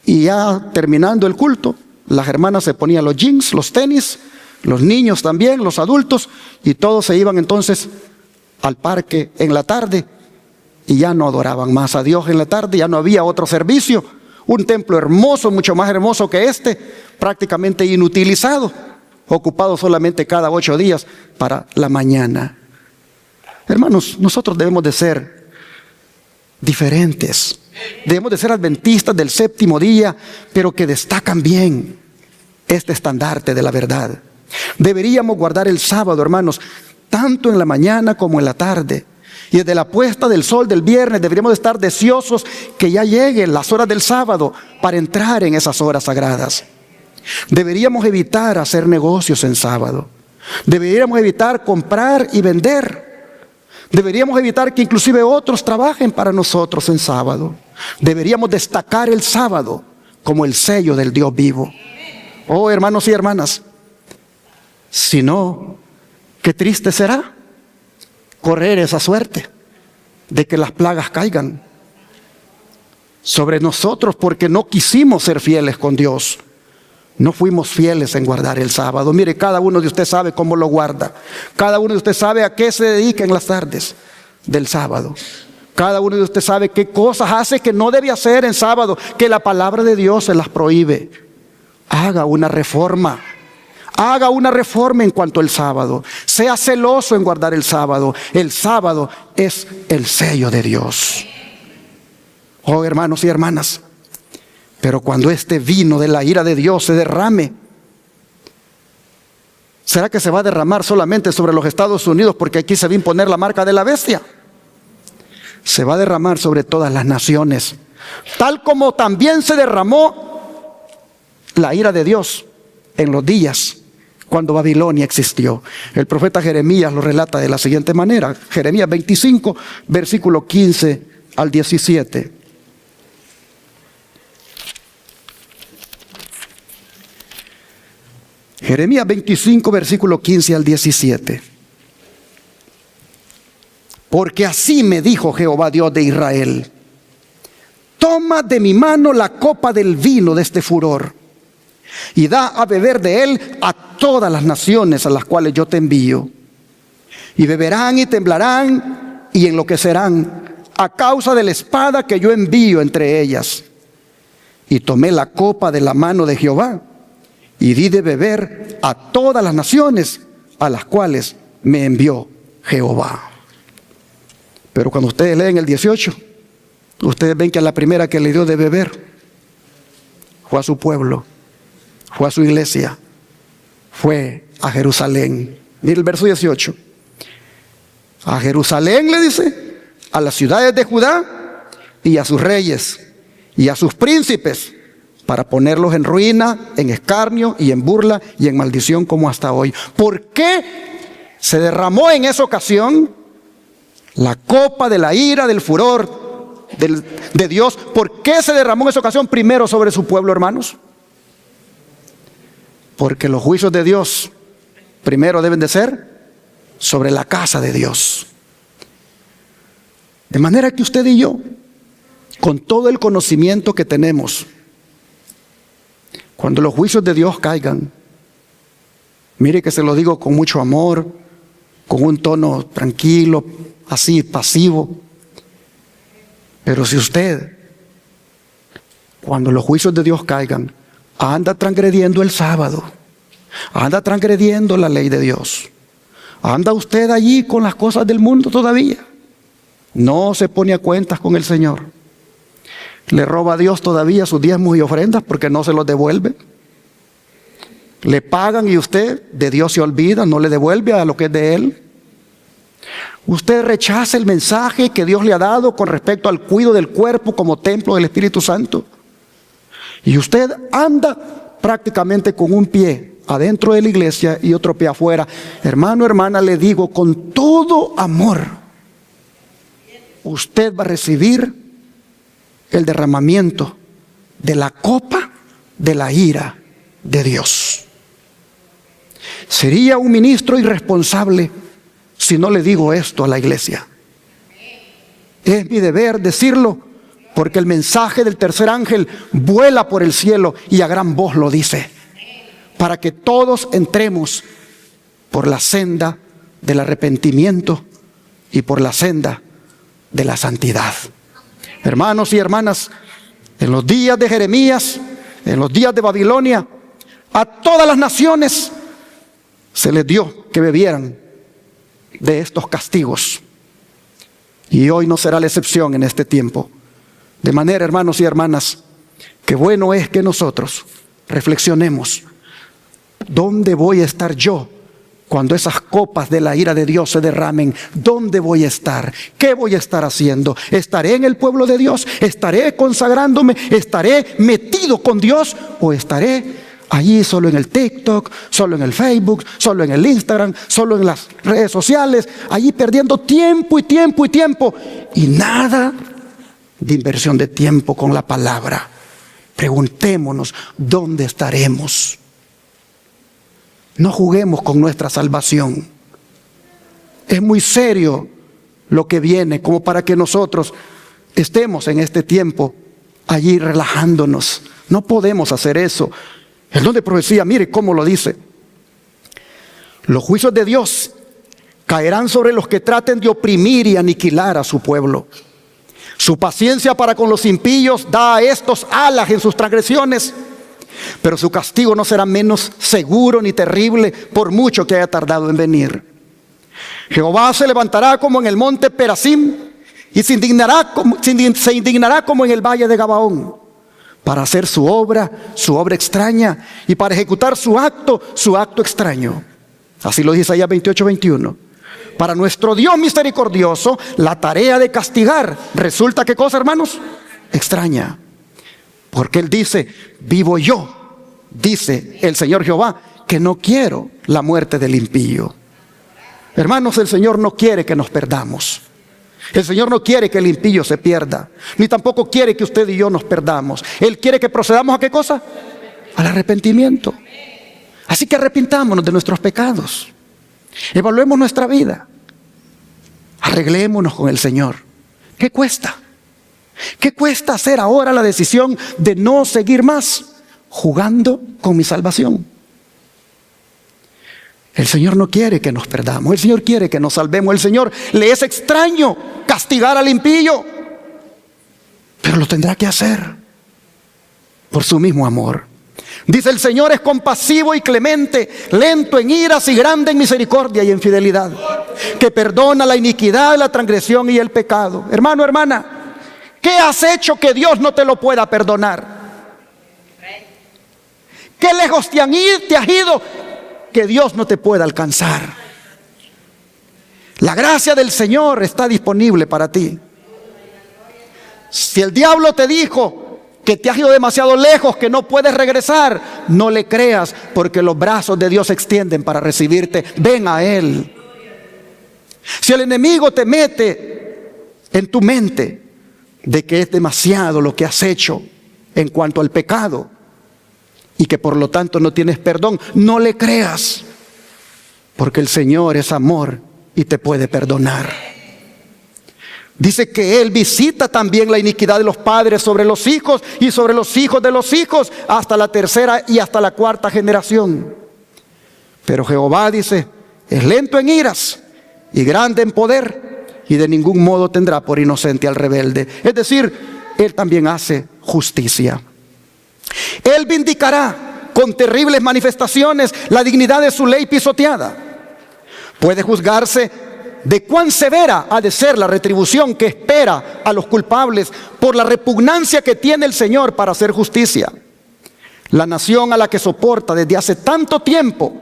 [SPEAKER 1] y ya terminando el culto, las hermanas se ponían los jeans, los tenis, los niños también, los adultos, y todos se iban entonces al parque en la tarde, y ya no adoraban más a Dios en la tarde, ya no había otro servicio. Un templo hermoso, mucho más hermoso que este, prácticamente inutilizado, ocupado solamente cada 8 días para la mañana. Hermanos, nosotros debemos de ser diferentes, debemos de ser adventistas del séptimo día, pero que destacan bien este estandarte de la verdad. Deberíamos guardar el sábado, hermanos, tanto en la mañana como en la tarde. Y desde la puesta del sol del viernes deberíamos estar deseosos que ya lleguen las horas del sábado para entrar en esas horas sagradas. Deberíamos evitar hacer negocios en sábado. Deberíamos evitar comprar y vender. Deberíamos evitar que inclusive otros trabajen para nosotros en sábado. Deberíamos destacar el sábado como el sello del Dios vivo. Oh, hermanos y hermanas, si no, qué triste será correr esa suerte de que las plagas caigan sobre nosotros porque no quisimos ser fieles con Dios. No fuimos fieles en guardar el sábado. Mire, cada uno de ustedes sabe cómo lo guarda. Cada uno de ustedes sabe a qué se dedica en las tardes del sábado. Cada uno de ustedes sabe qué cosas hace que no debe hacer en sábado, que la palabra de Dios se las prohíbe. Haga una reforma. Haga una reforma en cuanto al sábado. Sea celoso en guardar el sábado. El sábado es el sello de Dios. Oh, hermanos y hermanas, pero cuando este vino de la ira de Dios se derrame, ¿será que se va a derramar solamente sobre los Estados Unidos porque aquí se va a imponer la marca de la bestia? Se va a derramar sobre todas las naciones, tal como también se derramó la ira de Dios en los días cuando Babilonia existió. El profeta Jeremías lo relata de la siguiente manera. Jeremías 25, versículo 15 al 17. Jeremías 25, versículo 15 al 17. Porque así me dijo Jehová Dios de Israel: toma de mi mano la copa del vino de este furor, y da a beber de él a todas las naciones a las cuales yo te envío. Y beberán y temblarán y enloquecerán a causa de la espada que yo envío entre ellas. Y tomé la copa de la mano de Jehová y di de beber a todas las naciones a las cuales me envió Jehová. Pero cuando ustedes leen el 18, ustedes ven que a la primera que le dio de beber fue a su pueblo, fue a su iglesia, fue a Jerusalén. Mire el verso 18. A Jerusalén, le dice, a las ciudades de Judá y a sus reyes y a sus príncipes, para ponerlos en ruina, en escarnio y en burla y en maldición como hasta hoy. ¿Por qué se derramó en esa ocasión la copa de la ira, del furor de Dios? ¿Por qué se derramó en esa ocasión primero sobre su pueblo, hermanos? Porque los juicios de Dios primero deben de ser sobre la casa de Dios. De manera que usted y yo, con todo el conocimiento que tenemos, cuando los juicios de Dios caigan, mire que se lo digo con mucho amor, con un tono tranquilo, así pasivo. Pero si usted, cuando los juicios de Dios caigan, anda transgrediendo el sábado, anda transgrediendo la ley de Dios, anda usted allí con las cosas del mundo todavía, no se pone a cuentas con el Señor, Le roba a Dios todavía sus diezmos y ofrendas porque no se los devuelve. Le pagan y usted de Dios se olvida, no le devuelve a lo que es de Él. Usted rechaza el mensaje que Dios le ha dado con respecto al cuidado del cuerpo como templo del Espíritu Santo. Y usted anda prácticamente con un pie adentro de la iglesia y otro pie afuera. Hermano, hermana, le digo con todo amor, usted va a recibir el derramamiento de la copa de la ira de Dios. Sería un ministro irresponsable si no le digo esto a la iglesia. Es mi deber decirlo, porque el mensaje del tercer ángel vuela por el cielo y a gran voz lo dice, para que todos entremos por la senda del arrepentimiento y por la senda de la santidad. Hermanos y hermanas, en los días de Jeremías, en los días de Babilonia, a todas las naciones se les dio que bebieran de estos castigos. Y hoy no será la excepción en este tiempo. De manera, hermanos y hermanas, que bueno es que nosotros reflexionemos. ¿Dónde voy a estar yo cuando esas copas de la ira de Dios se derramen? ¿Dónde voy a estar? ¿Qué voy a estar haciendo? ¿Estaré en el pueblo de Dios? ¿Estaré consagrándome? ¿Estaré metido con Dios? ¿O estaré allí solo en el TikTok, solo en el Facebook, solo en el Instagram, solo en las redes sociales, allí perdiendo tiempo y tiempo y tiempo y nada de inversión de tiempo con la palabra? Preguntémonos, ¿dónde estaremos? No juguemos con nuestra salvación. Es muy serio lo que viene, como para que nosotros estemos en este tiempo allí relajándonos. No podemos hacer eso. El don de profecía, mire cómo lo dice. Los juicios de Dios caerán sobre los que traten de oprimir y aniquilar a su pueblo. Su paciencia para con los impíos da a estos alas en sus transgresiones, pero su castigo no será menos seguro ni terrible por mucho que haya tardado en venir. Jehová se levantará como en el monte Perasim y se indignará como en el valle de Gabaón, para hacer su obra extraña, y para ejecutar su acto extraño. Así lo dice Isaías 28:21. Para nuestro Dios misericordioso, la tarea de castigar resulta, ¿qué cosa, hermanos? Extraña. Porque Él dice, vivo yo, dice el Señor Jehová, que no quiero la muerte del impío. Hermanos, el Señor no quiere que nos perdamos. El Señor no quiere que el impío se pierda, ni tampoco quiere que usted y yo nos perdamos. Él quiere que procedamos ¿a qué cosa? Al arrepentimiento. Así que arrepintámonos de nuestros pecados. Evaluemos nuestra vida. Arreglémonos con el Señor. ¿Qué cuesta? ¿Qué cuesta hacer ahora la decisión de no seguir más jugando con mi salvación? El Señor no quiere que nos perdamos. El Señor quiere que nos salvemos. El Señor le es extraño castigar al impío, pero lo tendrá que hacer por su mismo amor. Dice: el Señor es compasivo y clemente, lento en iras y grande en misericordia y en fidelidad, que perdona la iniquidad, la transgresión y el pecado. Hermano, hermana, ¿qué has hecho que Dios no te lo pueda perdonar? ¿Qué lejos te has ido que Dios no te pueda alcanzar? La gracia del Señor está disponible para ti. Si el diablo te dijo que te has ido demasiado lejos, que no puedes regresar, no le creas, porque los brazos de Dios se extienden para recibirte. Ven a Él. Si el enemigo te mete en tu mente de que es demasiado lo que has hecho en cuanto al pecado y que por lo tanto no tienes perdón, no le creas, porque el Señor es amor y te puede perdonar. Dice que Él visita también la iniquidad de los padres sobre los hijos y sobre los hijos de los hijos hasta la tercera y hasta la cuarta generación. Pero Jehová, dice, es lento en iras y grande en poder, y de ningún modo tendrá por inocente al rebelde. Es decir, Él también hace justicia. Él vindicará con terribles manifestaciones la dignidad de su ley pisoteada. Puede juzgarse de cuán severa ha de ser la retribución que espera a los culpables por la repugnancia que tiene el Señor para hacer justicia. La nación a la que soporta desde hace tanto tiempo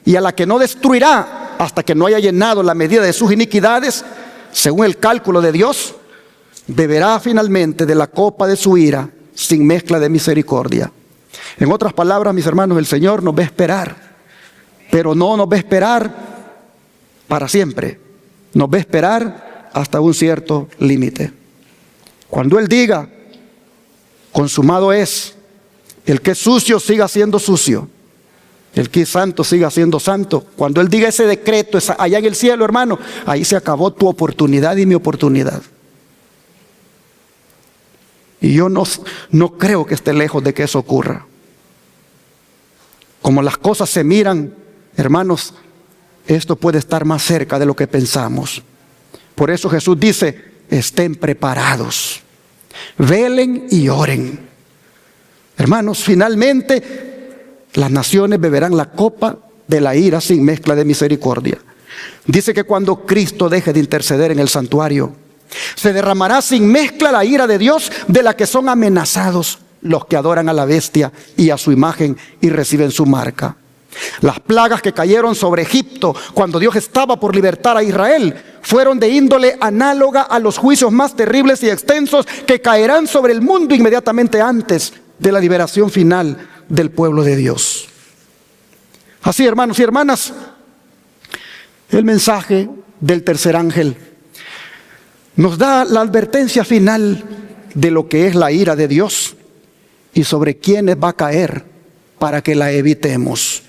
[SPEAKER 1] y a la que no destruirá hasta que no haya llenado la medida de sus iniquidades, según el cálculo de Dios, beberá finalmente de la copa de su ira sin mezcla de misericordia. En otras palabras, mis hermanos, el Señor nos va a esperar, pero no nos va a esperar para siempre. Nos va a esperar hasta un cierto límite. Cuando Él diga, consumado es, el que es sucio siga siendo sucio, el que es santo siga siendo santo. Cuando Él diga ese decreto allá en el cielo, hermano, ahí se acabó tu oportunidad y mi oportunidad. Y yo no creo que esté lejos de que eso ocurra. Como las cosas se miran, hermanos, esto puede estar más cerca de lo que pensamos. Por eso Jesús dice, estén preparados, velen y oren. Hermanos, finalmente las naciones beberán la copa de la ira sin mezcla de misericordia. Dice que cuando Cristo deje de interceder en el santuario, se derramará sin mezcla la ira de Dios, de la que son amenazados los que adoran a la bestia y a su imagen y reciben su marca. Las plagas que cayeron sobre Egipto cuando Dios estaba por libertar a Israel fueron de índole análoga a los juicios más terribles y extensos que caerán sobre el mundo inmediatamente antes de la liberación final del pueblo de Dios. Así, hermanos y hermanas, el mensaje del tercer ángel nos da la advertencia final de lo que es la ira de Dios y sobre quiénes va a caer para que la evitemos.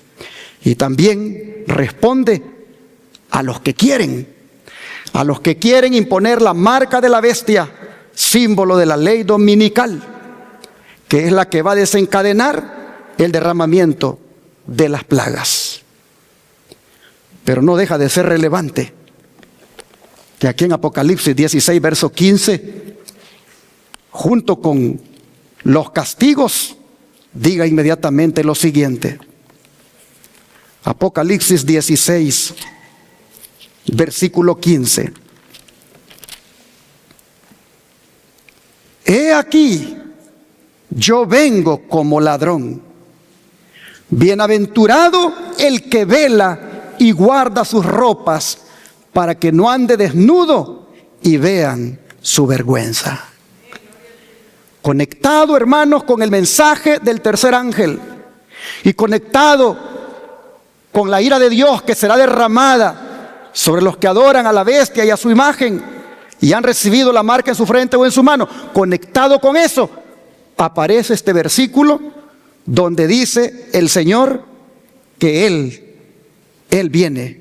[SPEAKER 1] Y también responde a los que quieren imponer la marca de la bestia, símbolo de la ley dominical, que es la que va a desencadenar el derramamiento de las plagas. Pero no deja de ser relevante que aquí en Apocalipsis 16, verso 15, junto con los castigos, diga inmediatamente lo siguiente. Apocalipsis 16, versículo 15. He aquí, yo vengo como ladrón. Bienaventurado el que vela y guarda sus ropas, para que no ande desnudo y vean su vergüenza. Conectado, hermanos, con el mensaje del tercer ángel y conectado con la ira de Dios que será derramada sobre los que adoran a la bestia y a su imagen y han recibido la marca en su frente o en su mano, conectado con eso, aparece este versículo donde dice el Señor que Él viene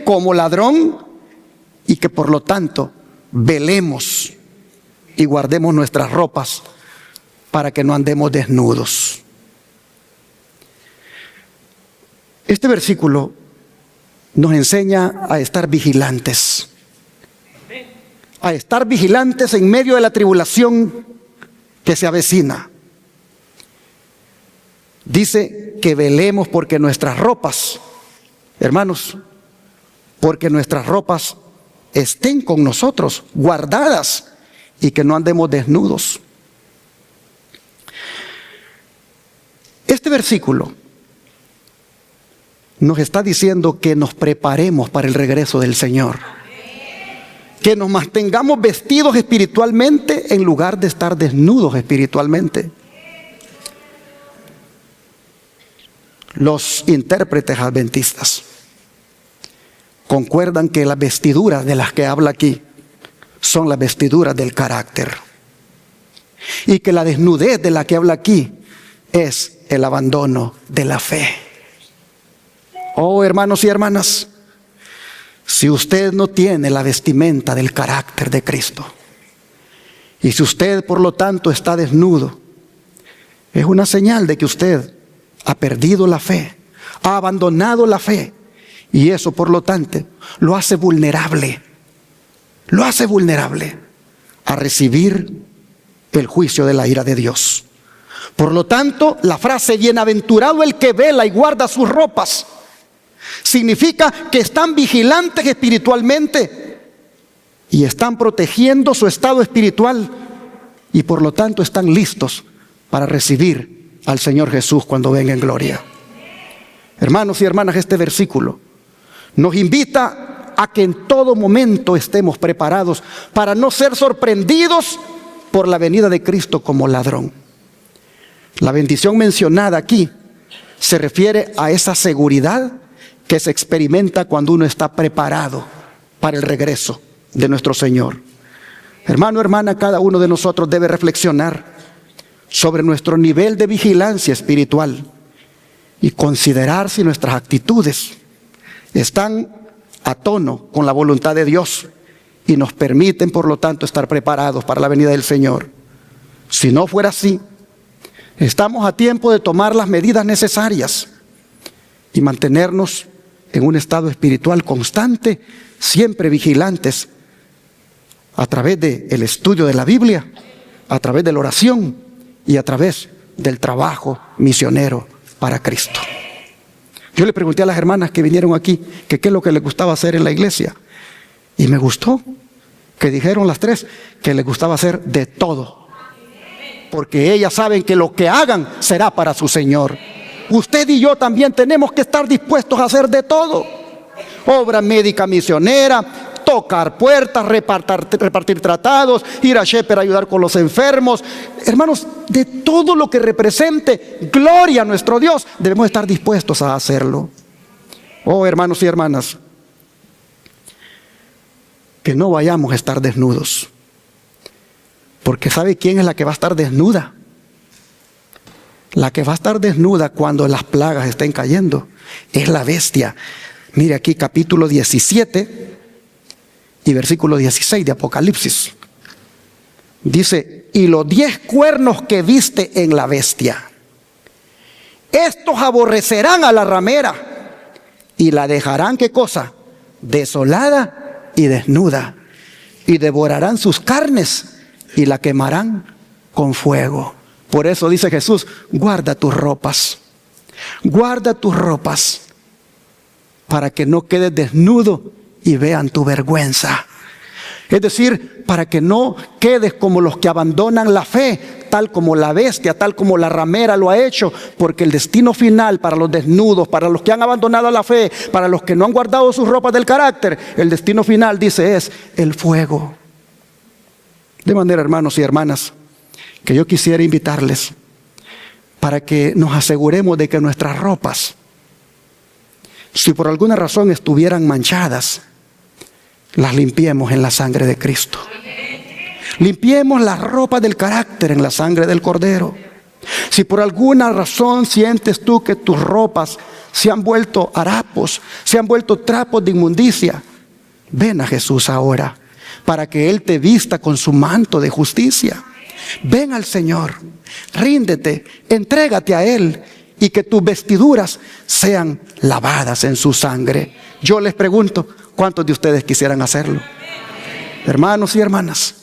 [SPEAKER 1] como ladrón y que por lo tanto velemos y guardemos nuestras ropas para que no andemos desnudos. Este versículo nos enseña a estar vigilantes. A estar vigilantes en medio de la tribulación que se avecina. Dice que velemos porque nuestras ropas, hermanos, porque nuestras ropas estén con nosotros, guardadas, y que no andemos desnudos. Este versículo nos está diciendo que nos preparemos para el regreso del Señor. Que nos mantengamos vestidos espiritualmente en lugar de estar desnudos espiritualmente. Los intérpretes adventistas concuerdan que las vestiduras de las que habla aquí son las vestiduras del carácter. Y que la desnudez de la que habla aquí es el abandono de la fe. Oh, hermanos y hermanas, si usted no tiene la vestimenta del carácter de Cristo, y si usted por lo tanto está desnudo, es una señal de que usted ha perdido la fe, ha abandonado la fe, y eso por lo tanto lo hace vulnerable a recibir el juicio de la ira de Dios. Por lo tanto, la frase bienaventurado el que vela y guarda sus ropas Significa que están vigilantes espiritualmente y están protegiendo su estado espiritual y por lo tanto están listos para recibir al Señor Jesús cuando venga en gloria. Hermanos y hermanas, este versículo nos invita a que en todo momento estemos preparados para no ser sorprendidos por la venida de Cristo como ladrón. La bendición mencionada aquí se refiere a esa seguridad que se experimenta cuando uno está preparado para el regreso de nuestro Señor. Hermano, hermana, cada uno de nosotros debe reflexionar sobre nuestro nivel de vigilancia espiritual y considerar si nuestras actitudes están a tono con la voluntad de Dios y nos permiten, por lo tanto, estar preparados para la venida del Señor. Si no fuera así, estamos a tiempo de tomar las medidas necesarias y mantenernos en un estado espiritual constante, siempre vigilantes, a través del estudio de la Biblia, a través de la oración y a través del trabajo misionero para Cristo. Yo le pregunté a las hermanas que vinieron aquí que qué es lo que les gustaba hacer en la iglesia, y me gustó que dijeron las tres que les gustaba hacer de todo, porque ellas saben que lo que hagan será para su Señor. Usted y yo también tenemos que estar dispuestos a hacer de todo: obra médica misionera, tocar puertas, repartir tratados, ir a Shepherd a ayudar con los enfermos. Hermanos, de todo lo que represente gloria a nuestro Dios, debemos estar dispuestos a hacerlo. Oh, hermanos y hermanas, que no vayamos a estar desnudos, porque ¿sabe quién es la que va a estar desnuda? La que va a estar desnuda cuando las plagas estén cayendo es la bestia. Mire aquí capítulo 17 y versículo 16 de Apocalipsis. Dice: y los 10 cuernos que viste en la bestia, estos aborrecerán a la ramera y la dejarán, ¿qué cosa? Desolada y desnuda, y devorarán sus carnes y la quemarán con fuego. Por eso dice Jesús: guarda tus ropas, para que no quedes desnudo y vean tu vergüenza. Es decir, para que no quedes como los que abandonan la fe, tal como la bestia, tal como la ramera lo ha hecho, porque el destino final para los desnudos, para los que han abandonado la fe, para los que no han guardado sus ropas del carácter, el destino final, dice, es el fuego. De manera, hermanos y hermanas, que yo quisiera invitarles para que nos aseguremos de que nuestras ropas, si por alguna razón estuvieran manchadas, las limpiemos en la sangre de Cristo. Limpiemos las ropas del carácter en la sangre del Cordero. Si por alguna razón sientes tú que tus ropas se han vuelto harapos, se han vuelto trapos de inmundicia, ven a Jesús ahora para que Él te vista con su manto de justicia. Ven al Señor, ríndete, entrégate a Él y que tus vestiduras sean lavadas en su sangre. Yo les pregunto, ¿cuántos de ustedes quisieran hacerlo? Hermanos y hermanas,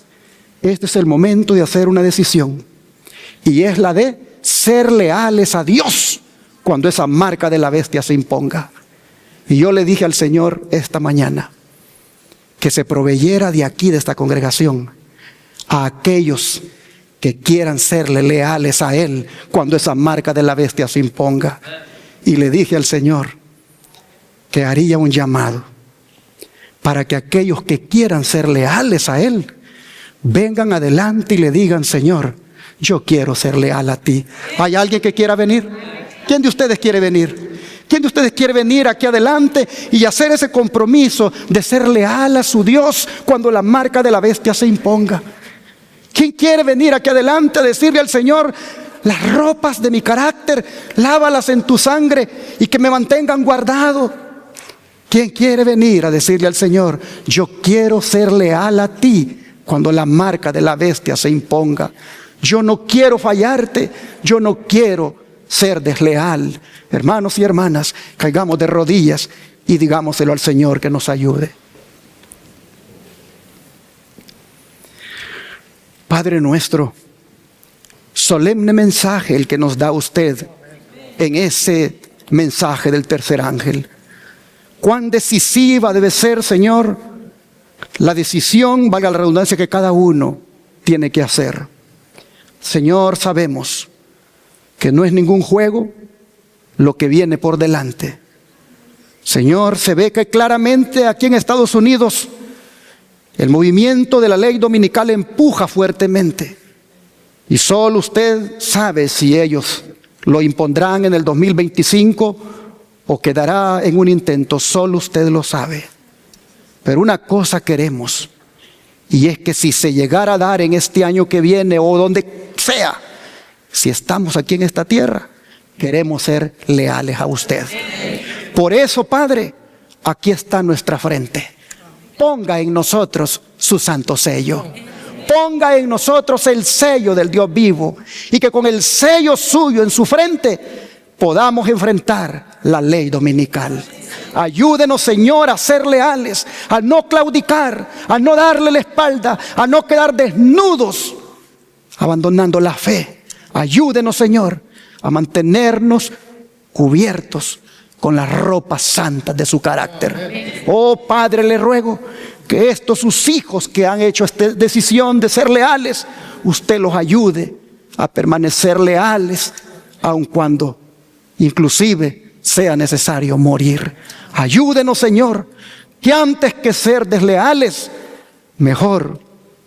[SPEAKER 1] este es el momento de hacer una decisión, y es la de ser leales a Dios cuando esa marca de la bestia se imponga. Y yo le dije al Señor esta mañana que se proveyera de aquí, de esta congregación, a aquellos que quieran serle leales a Él cuando esa marca de la bestia se imponga. Y le dije al Señor que haría un llamado para que aquellos que quieran ser leales a Él vengan adelante y le digan: Señor, yo quiero ser leal a ti. ¿Hay alguien que quiera venir? ¿Quién de ustedes quiere venir? ¿Quién de ustedes quiere venir aquí adelante y hacer ese compromiso de ser leal a su Dios cuando la marca de la bestia se imponga? ¿Quién quiere venir aquí adelante a decirle al Señor: las ropas de mi carácter, lávalas en tu sangre y que me mantengan guardado? ¿Quién quiere venir a decirle al Señor: yo quiero ser leal a ti cuando la marca de la bestia se imponga? Yo no quiero fallarte, yo no quiero ser desleal. Hermanos y hermanas, caigamos de rodillas y digámoselo al Señor que nos ayude. Padre nuestro, solemne mensaje el que nos da usted en ese mensaje del tercer ángel. Cuán decisiva debe ser, Señor, la decisión, valga la redundancia, que cada uno tiene que hacer. Señor, sabemos que no es ningún juego lo que viene por delante. Señor, se ve que claramente aquí en Estados Unidos el movimiento de la ley dominical empuja fuertemente. Y solo usted sabe si ellos lo impondrán en el 2025 o quedará en un intento. Solo usted lo sabe. Pero una cosa queremos, y es que si se llegara a dar en este año que viene o donde sea, si estamos aquí en esta tierra, queremos ser leales a usted. Por eso, Padre, aquí está nuestra frente. Ponga en nosotros su santo sello. Ponga en nosotros el sello del Dios vivo, y que con el sello suyo en su frente podamos enfrentar la ley dominical. Ayúdenos, Señor, a ser leales, a no claudicar, a no darle la espalda, a no quedar desnudos, abandonando la fe. Ayúdenos, Señor, a mantenernos cubiertos con las ropas santas de su carácter. Oh Padre, le ruego que estos sus hijos que han hecho esta decisión de ser leales, usted los ayude a permanecer leales, aun cuando inclusive sea necesario morir. Ayúdenos, Señor, que antes que ser desleales, mejor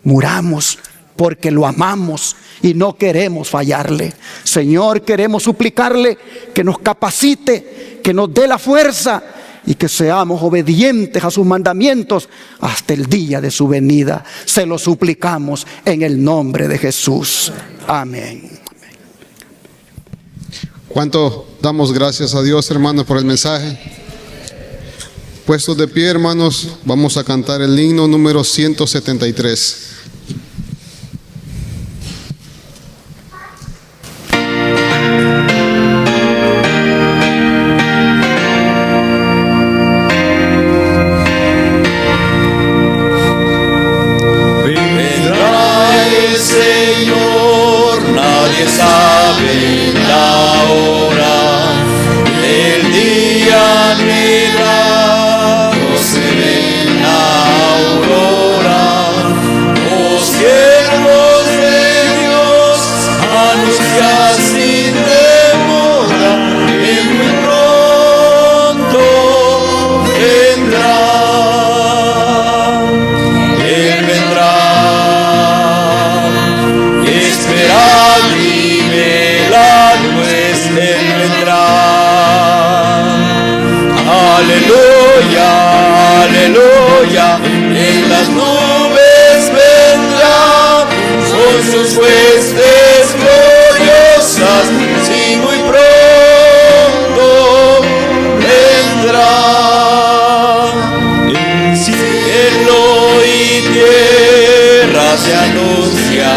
[SPEAKER 1] muramos, porque lo amamos y no queremos fallarle. Señor, queremos suplicarle que nos capacite, que nos dé la fuerza y que seamos obedientes a sus mandamientos hasta el día de su venida. Se lo suplicamos en el nombre de Jesús. Amén.
[SPEAKER 2] ¿Cuánto damos gracias a Dios, hermanos, por el mensaje? Puestos de pie, hermanos, vamos a cantar el himno número 173.
[SPEAKER 3] Vendrá el Señor, nadie sabe la hora, el día anhelado se ve en la aurora. Los siervos de Dios anuncian sin demora que muy pronto vendrá. Él vendrá. Esperad y velad, pues Él vendrá. Aleluya, aleluya, en las nubes vendrá, con sus huestes gloriosas, sí, muy pronto vendrá. En cielo y tierra se anuncia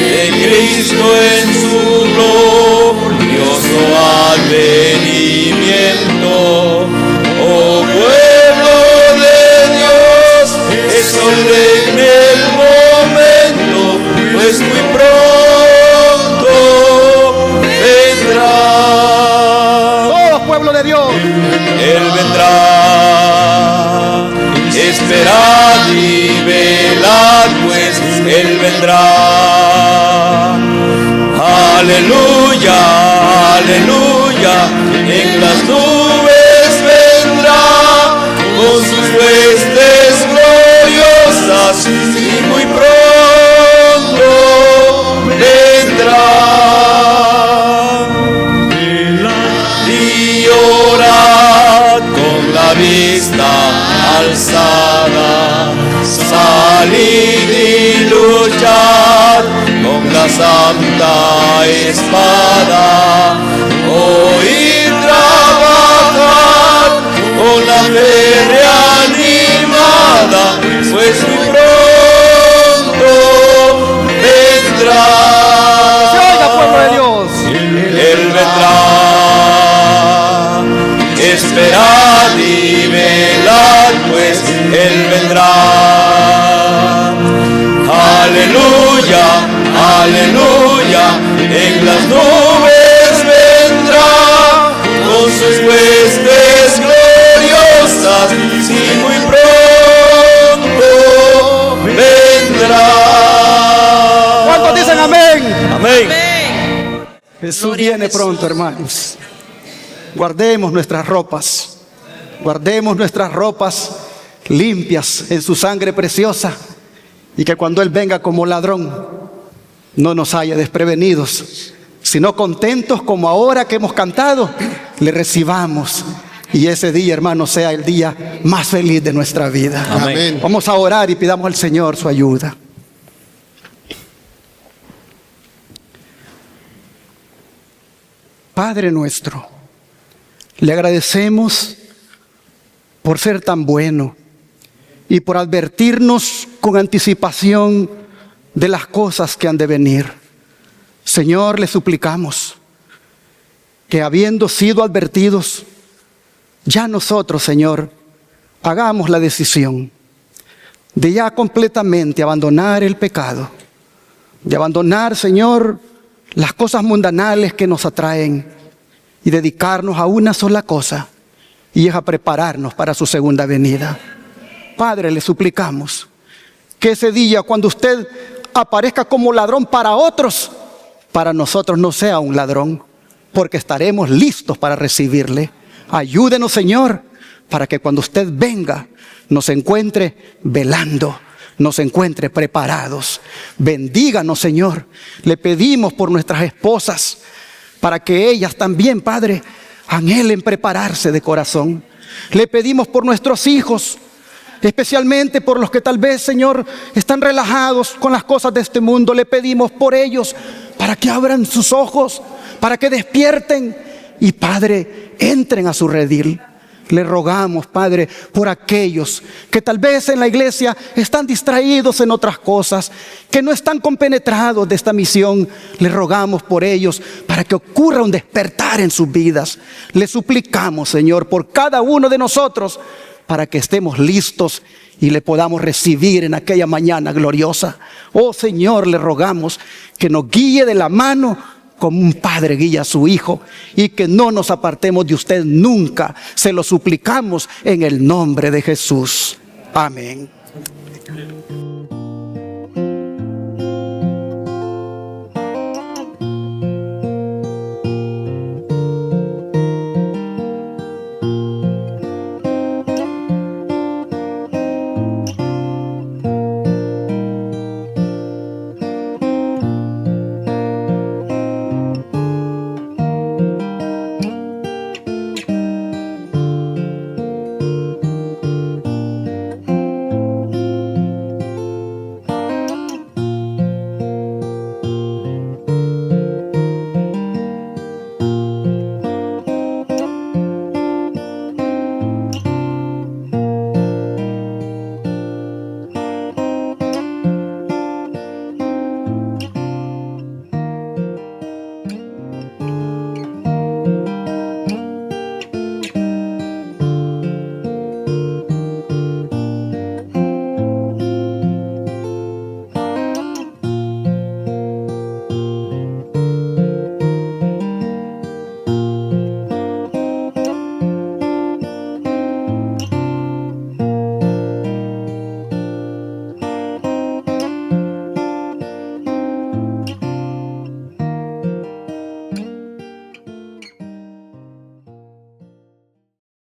[SPEAKER 3] de Cristo en su glorioso advenimiento. Oh pueblo de Dios, es solemne el momento, pues muy pronto vendrá.
[SPEAKER 1] Oh pueblo de Dios,
[SPEAKER 3] Él vendrá. Esperad y velad, pues Él vendrá. Aleluya, aleluya, en las nubes vendrá, con sus huestes gloriosas, y muy pronto vendrá. Y orad con la vista alzada, salid y luchad con la santa espada, oíd trabajar con la fe reanimada, pues muy pronto vendrá.
[SPEAKER 1] se oiga, pueblo de Dios.
[SPEAKER 3] Él vendrá. Esperad y velad, pues Él vendrá. Aleluya, aleluya, en las nubes vendrá, con sus huestes
[SPEAKER 1] Jesús
[SPEAKER 4] Gloria a
[SPEAKER 1] viene
[SPEAKER 4] Jesús.
[SPEAKER 1] pronto, hermanos. Guardemos nuestras ropas. Guardemos nuestras ropas limpias en su sangre preciosa. Y que cuando Él venga como ladrón, no nos haya desprevenidos, sino contentos como ahora que hemos cantado, le recibamos. Y ese día, hermanos, sea el día más feliz de nuestra vida.
[SPEAKER 2] Amén.
[SPEAKER 1] Vamos a orar y pidamos al Señor su ayuda. Padre nuestro, le agradecemos por ser tan bueno y por advertirnos con anticipación de las cosas que han de venir. Señor, le suplicamos que, habiendo sido advertidos, ya nosotros, Señor, hagamos la decisión de ya completamente abandonar el pecado, de abandonar, Señor, las cosas mundanales que nos atraen y dedicarnos a una sola cosa, y es a prepararnos para su segunda venida. Padre, le suplicamos que ese día, cuando usted aparezca como ladrón para otros, para nosotros no sea un ladrón, porque estaremos listos para recibirle. Ayúdenos, Señor, para que cuando usted venga nos encuentre velando, nos encuentre preparados. Bendíganos, Señor. Le pedimos por nuestras esposas, para que ellas también, Padre, anhelen prepararse de corazón. Le pedimos por nuestros hijos, especialmente por los que tal vez, Señor, están relajados con las cosas de este mundo. Le pedimos por ellos para que abran sus ojos, para que despierten y, Padre, entren a su redil. Le rogamos, Padre, por aquellos que tal vez en la iglesia están distraídos en otras cosas, que no están compenetrados de esta misión. Le rogamos por ellos para que ocurra un despertar en sus vidas. Le suplicamos, Señor, por cada uno de nosotros, para que estemos listos y le podamos recibir en aquella mañana gloriosa. Oh Señor, le rogamos que nos guíe de la mano como un padre guía a su hijo, y que no nos apartemos de usted nunca. Se lo suplicamos en el nombre de Jesús. Amén.